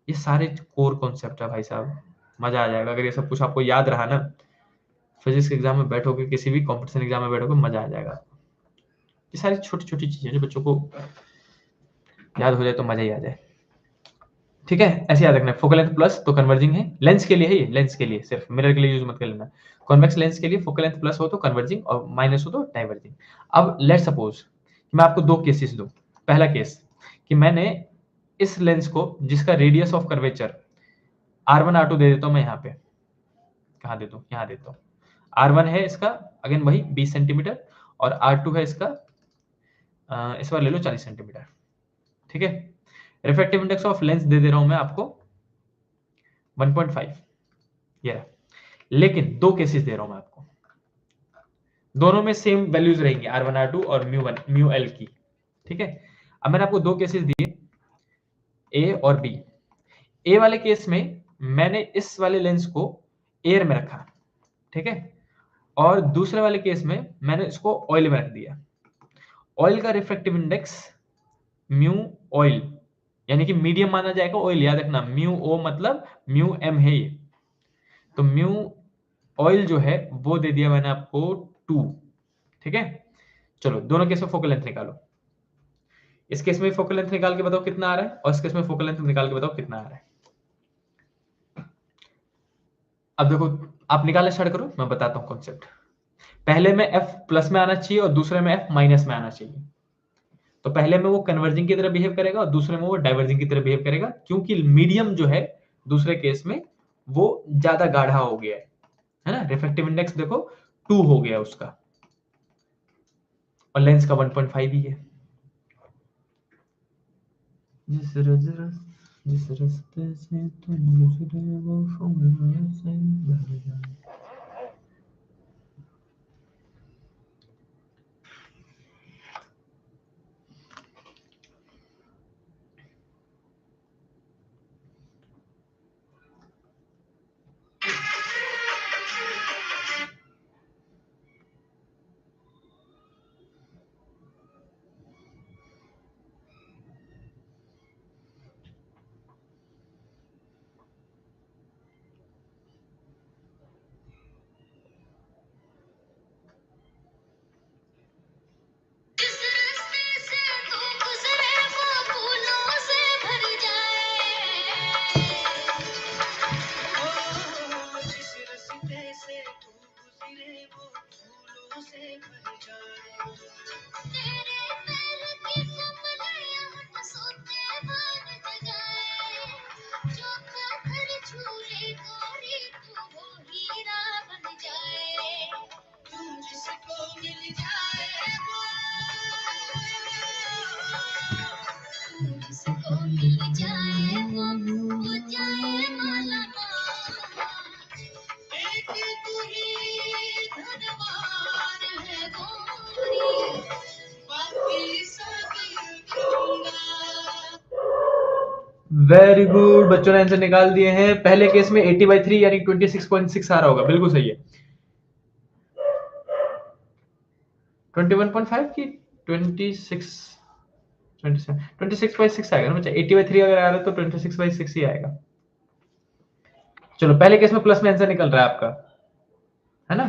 ये सारे कोर कॉन्सेप्ट है भाई साहब, मजा आ जाएगा अगर ये सब कुछ आपको याद रहा ना। फिजिक्स के एग्जाम में बैठोगे, किसी भी कॉम्पिटिशन एग्जाम में बैठोगे, मजा आ जाएगा। ये सारी छोटी छोटी चीजें जो बच्चों को याद हो जाए तो मजा ही आ जाए। ठीक है, ऐसे याद रखना, फोकल लेंथ प्लस तो कन्वर्जिंग है, लेंस के लिए है ये, लेंस के लिए, सिर्फ मिरर के लिए यूज मत कर लेना। कॉन्वेक्स लेंस के लिए फोकल लेंथ प्लस हो तो कन्वर्जिंग और माइनस हो तो डाइवर्जिंग। अब लेट सपोज मैं आपको दो केसेस दूं। पहला केस कि मैंने इस लेंस को जिसका radius of curvature R1 R2 दे देता हूं, मैं यहाँ पे कहाँ दे दूं, यहाँ देता हूँ। R1 है इसका अगेन वही 20 सेंटीमीटर, और R2 है इसका इस बार ले लो 40 सेंटीमीटर। ठीक है, रिफ्रैक्टिव इंडेक्स ऑफ लेंस दे दे रहा हूं मैं आपको 1.5, ये रहा। लेकिन दो केसेस दे रहा हूं मैं आपको, दोनों में सेम वैल्यूज रहेंगी R1 R2 और म्यू एल की। ठीक है, अब मैंने आपको दो केसेस दिए ए और बी। ए वाले केस में मैंने इस वाले लेंस को एयर में रखा, ठीक है, और दूसरे वाले केस में मैंने इसको ऑयल में रख दिया। ऑयल का रिफ्रैक्टिव इंडेक्स म्यू ऑयल, यानी कि मीडियम माना जाएगा ऑयल, याद रखना म्यू ओ मतलब म्यू एम है ये, तो म्यू ऑयल जो है वो दे दिया मैंने आपको 2। ठीक है, चलो दोनों केस में फोकल लेंथ निकालो। इस केस में फोकल लेंथ निकाल के बताओ कितना आ रहा है, और इस केस में फोकल लेंथ निकाल के बताओ कितना आ रहा है। अब देखो आप निकालना स्टार्ट करो, मैं बताता हूं कॉन्सेप्ट। पहले में एफ प्लस में आना चाहिए और दूसरे में एफ माइनस में आना चाहिए। तो पहले में वो कन्वर्जिंग की तरह बिहेव करेगा और दूसरे में वो डाइवर्जिंग की तरह बिहेव करेगा, क्योंकि मीडियम जो है दूसरे केस में वो ज्यादा गाढ़ा हो गया है ना। रिफ्रैक्टिव इंडेक्स देखो 2 हो गया उसका, और लेंस का 1.5 ही है। जिस रास्ते से तुम गुजरे वो फॉर्मूला से भर जाए। वेरी गुड, बच्चों ने आंसर निकाल दिए हैं। पहले केस में 80/3 यानी 26.6 आ रहा होगा, बिल्कुल सही है। 21.5 की 26/6 आएगा ना बच्चा। 80/3 अगर आ रहा है तो 26/6 ही आएगा। चलो पहले केस में प्लस में आंसर निकल रहा है आपका, है ना।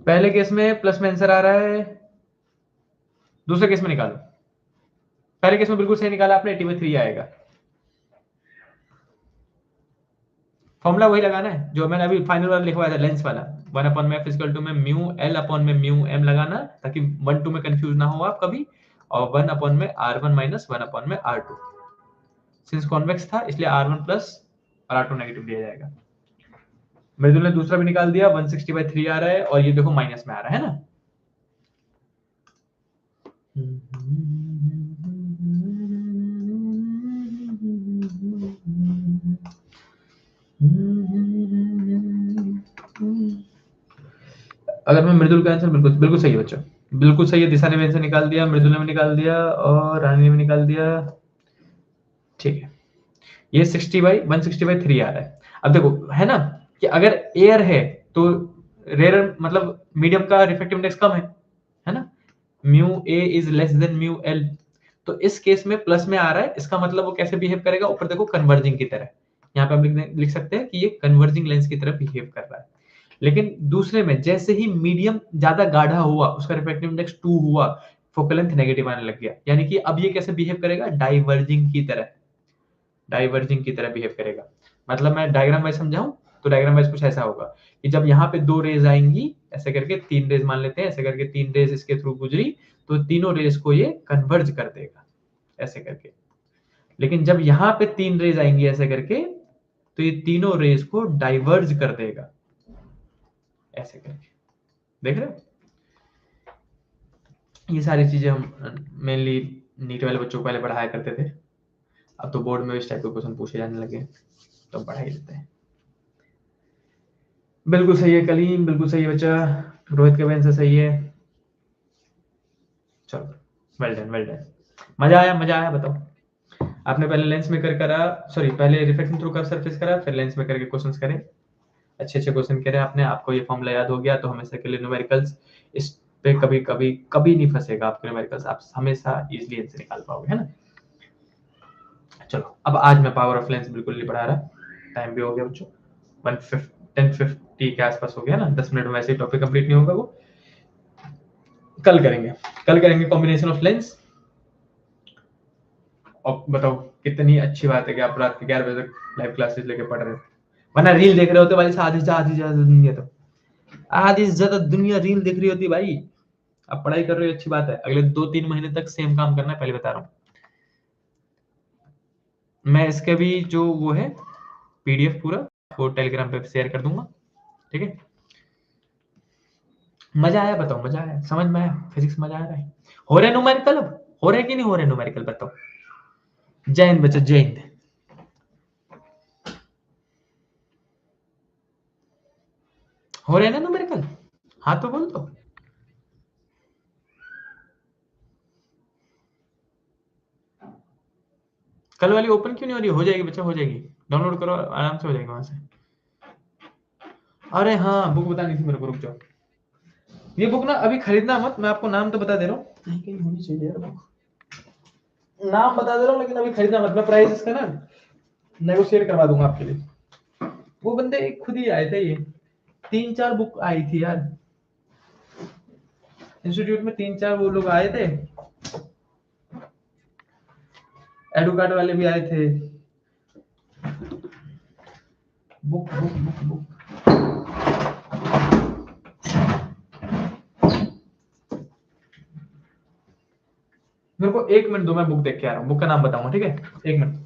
पहले केस में प्लस में आंसर आ रहा है, दूसरे केस में निकालो। पहले केस में बिल्कुल सही निकाला आपने, 80/3 आएगा। फॉर्मूला वही लगाना है जो मैंने अभी फाइनल वाला लिखवाया था, लेंस वाला। 1/f इक्वल टू में म्यू एल अपॉन में म्यू एम लगाना, ताकि 1 2 में कंफ्यूज ना हो आप कभी, और 1 में R1 माइनस 1 में R2। सिंस कॉन्वेक्स था इसलिए R1 प्लस और R2 नेगेटिव दिया जाएगा। मृदुल ने दूसरा भी निकाल दिया, 160/3 आ रहा है, और ये देखो माइनस में आ रहा है ना। अगर मैं मृदुल का आंसर बिल्कुल बिल्कुल सही है बच्चों, बिल्कुल सही है। दिशा ने भी आंसर निकाल दिया, मृदुल ने भी निकाल दिया और रानी ने भी निकाल दिया। ठीक है, ये 60/160/3 आ रहा है। अब देखो है ना कि अगर एयर है तो रेयर मतलब मीडियम का रिफ्रैक्टिव इंडेक्स कम है ना, mu A is less than mu L. तो इस केस में प्लस में आ रहा है, इसका मतलब वो कैसे बिहेव करेगा, ऊपर देखो कन्वर्जिंग की तरह। यहाँ पे हम लिख सकते हैं कि ये कन्वर्जिंग लेंस की तरह बिहेव कर रहा है। लेकिन दूसरे में जैसे ही मीडियम ज्यादा गाढ़ा हुआ, उसका रिफ्रैक्टिव इंडेक्स 2 हुआ, फोकल लेंथ नेगेटिव आने लग गया, यानी कि अब ये कैसे बिहेव करेगा, डाइवर्जिंग की तरह, डाइवर्जिंग की तरह बिहेव करेगा। मतलब मैं डायग्राम वाइज समझाऊं तो डायग्राम वाइज कुछ ऐसा होगा कि जब यहाँ पे 2 रेज आएंगी, ऐसे करके 3 रेज मान लेते हैं, ऐसे करके 3 रेज इसके थ्रू गुजरी, तो तीनों रेज को ये कन्वर्ज कर देगा ऐसे करके। लेकिन जब यहाँ पे 3 रेज आएंगी ऐसे करके, तो ये तीनों रेज को डाइवर्ज कर देगा ऐसे करके। देख रहे हो, ये सारी चीजें हम मेनली नीट वाले बच्चों को पहले पढ़ाया करते थे। अब तो बोर्ड में इस टाइप के क्वेश्चन पूछे जाने लगे, तो पढ़ा ही देते हैं। बिल्कुल सही है कलीम, बिल्कुल सही है बच्चा, रोहित का भी आंसर सही है। चलो, वेल डन वेल डन, मजा आया। बताओ, आपने पहले लेंस मेकर करा, सॉरी पहले रिफ्लेक्शन थ्रू कर्व सरफेस करा, फिर लेंस मेकर के क्वेश्चंस करे, अच्छे क्वेश्चन करे आपने, आपको ये फॉर्मूला याद हो गया, तो हमेशा के लिए न्यूमेरिकल्स इस पे कभी नहीं फंसेगा आपके न्यूमेरिकल्स, आप हमेशा इजीली आंसर निकाल पाओगे, है ना। चलो, अब आज मैं पावर ऑफ लेंस बिल्कुल नहीं पढ़ा रहा, टाइम भी हो गया बच्चों, 10:50 के आसपास हो गया ना, 10 मिनट में वैसे ही टॉपिक कंप्लीट नहीं होगा, वो कल करेंगे कॉम्बिनेशन ऑफ लेंस। और बताओ कितनी अच्छी बात है कि आप रात के 11 बजे तक लाइव क्लासेस लेके पढ़ रहे हो, वरना रील देख रहे होते भाई, आधी ज्यादा दुनिया, तो आधी ज्यादा दुनिया रील देख रही होती भाई। अब पढ़ाई कर रहे हो अच्छी बात है, अगले 2-3 महीने तक सेम काम करना है, पहले बता रहा हूँ मैं। इसके भी जो वो है पीडीएफ पूरा वो टेलीग्राम पे शेयर कर दूंगा, ठीक है। मजा आया, बताओ मजा आया, समझ में आया, फिजिक्स मजा आ रहा है, हो रहे न्यूमेरिकल, अब हो रहे कि नहीं हो रहे न्यूमेरिकल, बताओ। जय हिंद बच्चों, जय हिंद। हो रहे ना न्यूमेरिकल, हाँ तो बोल दो। कल वाली ओपन क्यों नहीं हो रही, हो जाएगी बच्चा, हो जाएगी, डाउनलोड करो आराम से हो जाएगा वहां से। अरे हाँ, बुक बतानी थी मेरे को, रुक जाओ। ये बुक ना अभी खरीदना मत, मैं आपको नाम तो बता दे रहा हूँ, कहीं होनी चाहिए यार बुक, नाम बता दे रहा हूँ, लेकिन अभी खरीदना मत, मैं प्राइस इसका ना नेगोशिएट करवा दूंगा आपके लिए। वो बंदे खुद ही आए थे, ये 3-4 बुक आई थी यार, इंस्टीट्यूट में 3-4 वो लोग आए थे, एडुकार्ड वाले भी आए थे। बुक बुक बुक बुक मेरे को 1 मिनट दो, मैं बुक देख के आ रहा हूँ, बुक का नाम बताऊंगा, ठीक है, 1 मिनट।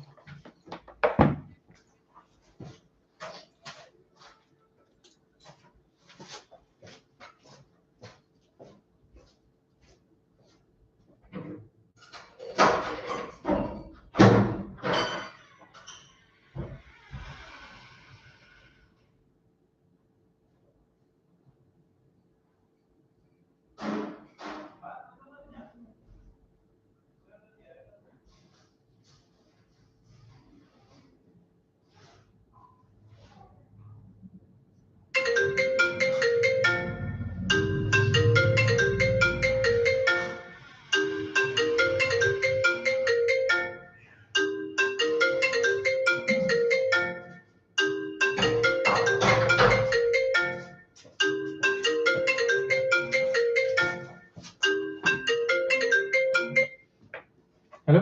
हेलो,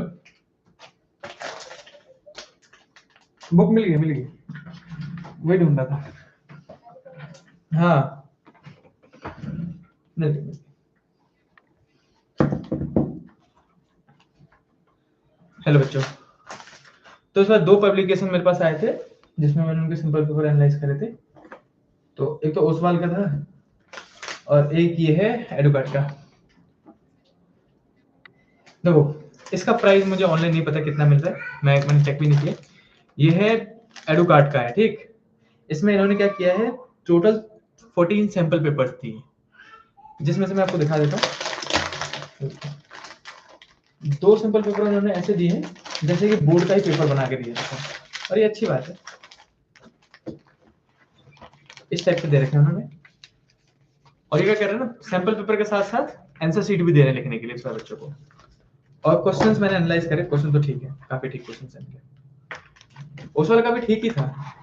बुक मिल गई, वही ढूंढ रहा था। हाँ हेलो बच्चों, तो इस बार 2 पब्लिकेशन मेरे पास आए थे जिसमें मैंने उनके सिंपल पेपर एनालाइज करे थे। तो एक तो ओसवाल का था और एक ये है एडुकार्ड का। देखो, इसका प्राइस मुझे ऑनलाइन नहीं पता कितना मिल रहा है, मैंने चेक भी नहीं किया। ये है एडुकार्ड का है, ठीक, इसमें इन्होंने क्या किया है, टोटल 14 सैंपल पेपर्स दिए, जिसमें से मैं आपको दिखा देता हूँ। 2 सैंपल पेपर उन्होंने ऐसे दिए हैं जैसे कि बोर्ड का ही पेपर बना के दिया था, और ये अच्छी बात है, इस टाइप से दे रखे हैं उन्होंने। और ये क्या कर रहे हैं ना, सैंपल पेपर के साथ साथ आंसर शीट भी दे रहे हैं लिखने के लिए सारे बच्चों को। और क्वेश्चंस मैंने एनालाइज करे, क्वेश्चन तो ठीक है, काफी ठीक क्वेश्चंस हैं इनके, उस वाले का भी ठीक ही था,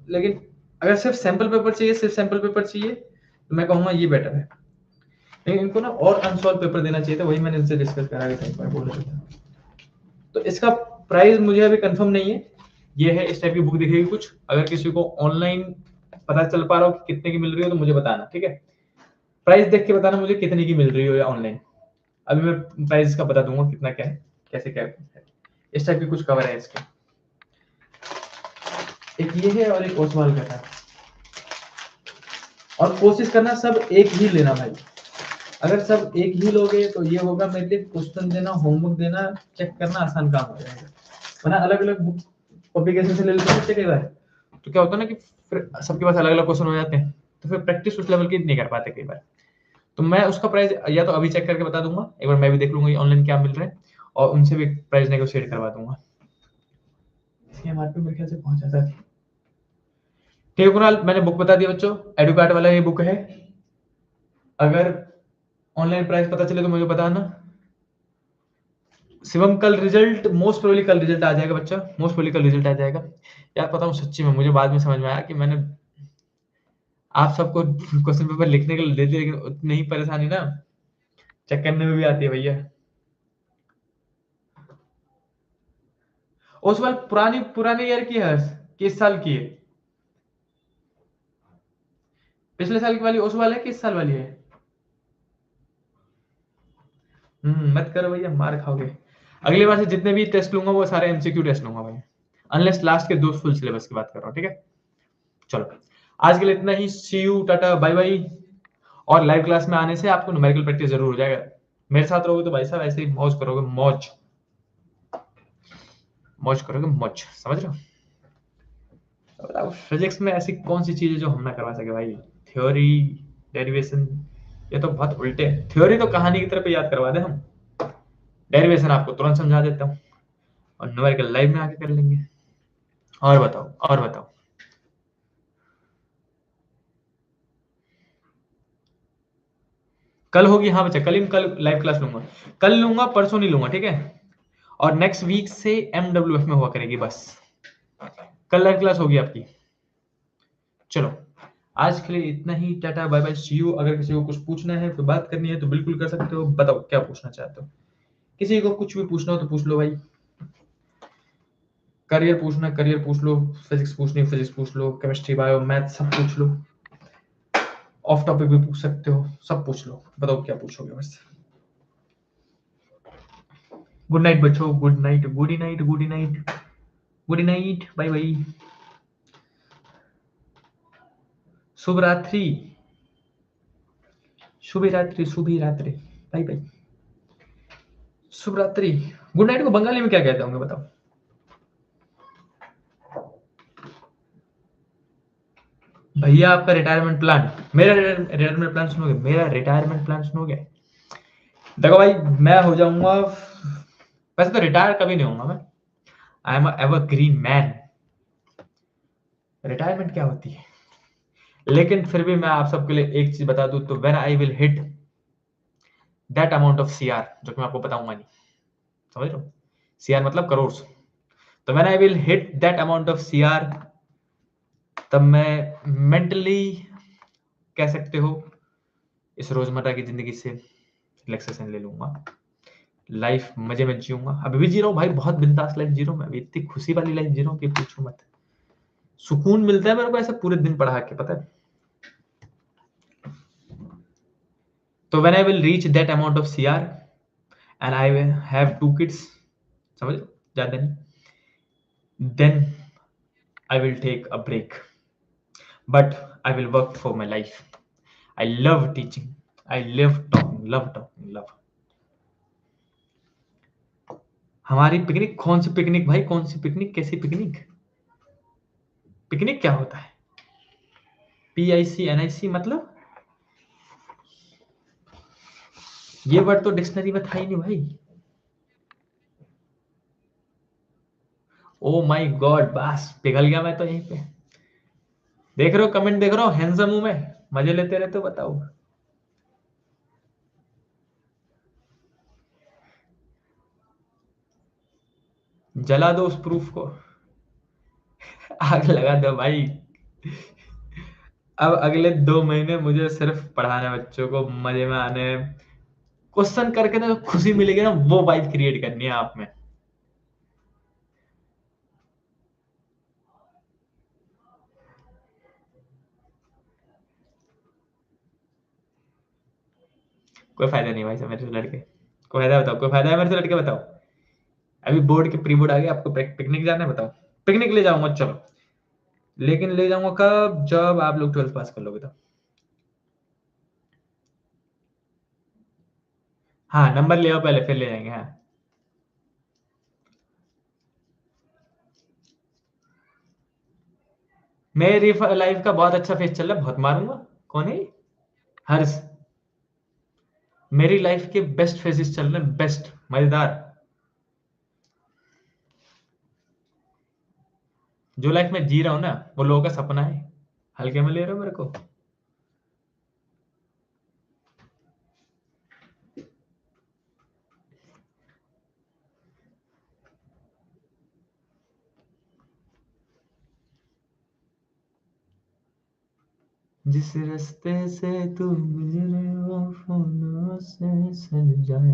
लेकिन अगर सिर्फ सैंपल पेपर चाहिए, सिर्फ सैंपल पेपर चाहिए, तो मैं कहूंगा ये बेटर है। लेकिन इनको ना और अनसॉल्व पेपर देना चाहिए था, वही मैंने इनसे डिस्कस करा था एक बार, बोल रहा था। तो इसका प्राइस मुझे अभी कंफर्म नहीं है, ये है, इस टाइप की बुक दिखेगी कुछ। अगर किसी को ऑनलाइन पता चल पा रहा हो कि कितने की मिल रही हो तो मुझे बताना, ठीक है। प्राइस देख के बताना मुझे कितने की मिल रही हो या ऑनलाइन, अभी मैं प्राइस का बता दूंगा कितना क्या है, कैसे क्या है। इस टाइप की कुछ कवर है इसके, एक ये है और एक ओसवाल का था। और कोशिश करना सब एक ही लेना भाई, अगर सब एक ही लोगे तो ये होगा मेरे लिए क्वेश्चन देना, होमवर्क देना, चेक करना आसान काम हो जाएगा। वरना अलग अलग बुक पब्लिकेशन से ले लेते हैं कई बार, तो क्या होता है ना कि फिर सबके पास अलग अलग क्वेश्चन हो जाते हैं, तो फिर प्रैक्टिस उस लेवल की नहीं कर पाते कई बार। तो मैं उसका प्राइस या तो अभी चेक करके बता दूंगा, एक बार मैं भी देख लूंगा ऑनलाइन क्या मिल रहा है, और उनसे भी प्राइस नेगोशिएट करवा दूंगा। सीएमआरपी मेरे ख्याल से पहुंच जाता है। ठीक है कुणाल, मैंने बुक बता दिया बच्चों, एडुकार्ड वाला ये बुक है। अगर ऑनलाइन प्राइस पता चले तो मुझे बताना। शिवम कल रिजल्ट, मोस्ट प्रोबेबली कल रिजल्ट आ जाएगा बच्चा, मोस्ट प्रोबेबली कल रिजल्ट आ जाएगा। यार पता हूँ सच्ची में, मुझे बाद में समझ में आया कि मैंने आप सबको क्वेश्चन पेपर लिखने के लिए दे दिया, लेकिन उतनी ही परेशानी ना चेक करने में भी आती है भैया। उस बार पुरानी पुराने ईयर की है, किस साल की है, पिछले साल की वाली उस वाला है कि इस साल वाली है? मत करो भैया, मार खाओगे। अगली बार से जितने भी टेस्ट लूंगा वो सारे एमसीक्यू टेस्ट लूंगा भाई, अनलेस लास्ट के 2 फुल सिलेबस की बात कर रहा हूँ, ठीक है। चलो आज के लिए इतना ही, सी यू, टाटा, बाय बाय। और लाइव क्लास में आने से आपको न्यूमेरिकल प्रैक्टिस जरूर हो जाएगा, मेरे साथ रहोगे तो भाई साहब ऐसे ही मौज करोगे, मौज मौज करोगे, मौज, समझ रहे हो। बताओ फिजिक्स में ऐसी कौन सी चीज है जो हम ना करवा सके भाई, थ्योरी, डेरिवेशन, ये तो बहुत उल्टे है। थ्योरी तो कहानी की तरफ याद करवा दे हम, डेरिवेशन आपको तुरंत समझा देता हूँ, और न्यूमेरिकल लाइव में आके कर लेंगे। और बताओ, और बताओ। कल होगी, हाँ बच्चा, कल लाइव क्लास लूंगा, कल लूंगा, परसों नहीं लूंगा, ठीक है। और नेक्स्ट वीक से MWF में हुआ करेगी बस, कल लाइव क्लास होगी आपकी। चलो आज के लिए इतना ही, tata bye bye, see you. अगर किसी को कुछ पूछना है तो बात करनी है तो बिल्कुल कर सकते हो, बताओ क्या पूछना चाहते हो, किसी को कुछ भी पूछना हो तो पूछ लो भाई। करियर पूछना, करियर पूछ लो, फिजिक्स पूछनी फिजिक्स पूछ लो, केमिस्ट्री, बायो, मैथ सब पूछ लो, ऑफ टॉपिक भी पूछ सकते हो, सब पूछ लो, बताओ क्या पूछोगे बस। गुड नाइट बच्चों, good night, good night, good night, good night, bye bye, शुभ रात्रि, शुभ रात्रि, शुभ रात्रि, बाय बाय, शुभ रात्रि। गुड नाइट को बंगाली में क्या कहते होंगे बताओ? भैया आपका रिटायरमेंट प्लान, मेरा रिटायरमेंट प्लान सुनोगे, मेरा रिटायरमेंट प्लान सुनोगे? देखो भाई, मैं हो जाऊंगा, वैसे तो रिटायर कभी नहीं होऊंगा मैं, I am evergreen man. Retirement क्या होती है, लेकिन फिर भी मैं आप सबके लिए एक चीज बता दूं, तो when I will hit that amount of CR, जो कि मैं आपको बताऊंगा नहीं, समझ लो, सीआर मतलब करोड़, तो when I will hit that amount of CR, तब मैं मेंटली, कह सकते हो, इस रोजमर्रा की जिंदगी से रिलैक्सेशन ले लूंगा, लाइफ मजे में जीऊंगा। अभी भी जी रहा हूँ भाई, बहुत बिंदास लाइफ जी रहा हूँ मैं अभी, इतनी खुशी वाली लाइफ जी रहा हूँ कि पूछो मत, सुकून मिलता है मेरे को ऐसे पूरे दिन पढ़ा के, पता है। तो when I will reach that amount of CR and I will have 2 kids, समझ लो, ज्यादा नहीं, then I will take a break, but I will work for my life. I love teaching, I love talking, love. हमारी picnic, कौन सी picnic भाई, कौन सी पिकनिक, कैसी पिकनिक? पिकनिक क्या होता है? PICNIC मतलब ये वर्ड तो डिक्शनरी में था ही नहीं भाई। ओ माय गॉड, बस पिघल गया मैं तो यहीं पे। देख रहे हो कमेंट, देख रहे हो, हैंडसम हूं मैं, मजे लेते रहते हो, बताओ। जला दो उस प्रूफ को, आग लगा दो भाई। अब अगले 2 महीने मुझे सिर्फ पढ़ाना है बच्चों को, मजे में आने, क्वेश्चन करके ना खुशी मिलेगी ना, वो वाइब क्रिएट करनी है आप में। कोई फायदा नहीं भाई साहब मेरे से लड़के, कोई फायदा बताओ, कोई फायदा है मेरे से लड़के, बताओ। अभी बोर्ड के प्री बोर्ड आ गए, आपको पिकनिक जाना है, बताओ। पिकनिक ले जाऊंगा चलो, लेकिन ले जाऊंगा कब? जब आप लोग 12th पास कर लोगे तब। हाँ नंबर ले आओ पहले, फिर ले जाएंगे। हाँ मेरी लाइफ का बहुत अच्छा फेस चल रहा है, बहुत मारूंगा। कौन है? हर्ष। मेरी लाइफ के बेस्ट फेजेस चल रहे हैं, बेस्ट, मजेदार। जो लाइफ में जी रहा हूं ना, वो लोगों का सपना है। हल्के में ले रहे हो मेरे को? जिस रास्ते से तू गुजरे वो फूलों से सज जाए।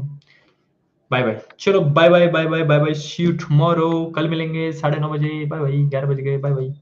बाय बाय, चलो bye bye bye bye bye bye, see you tomorrow, कल मिलेंगे 9:30 बजे, बाय बाय, 11 बज गए, बाय बाय।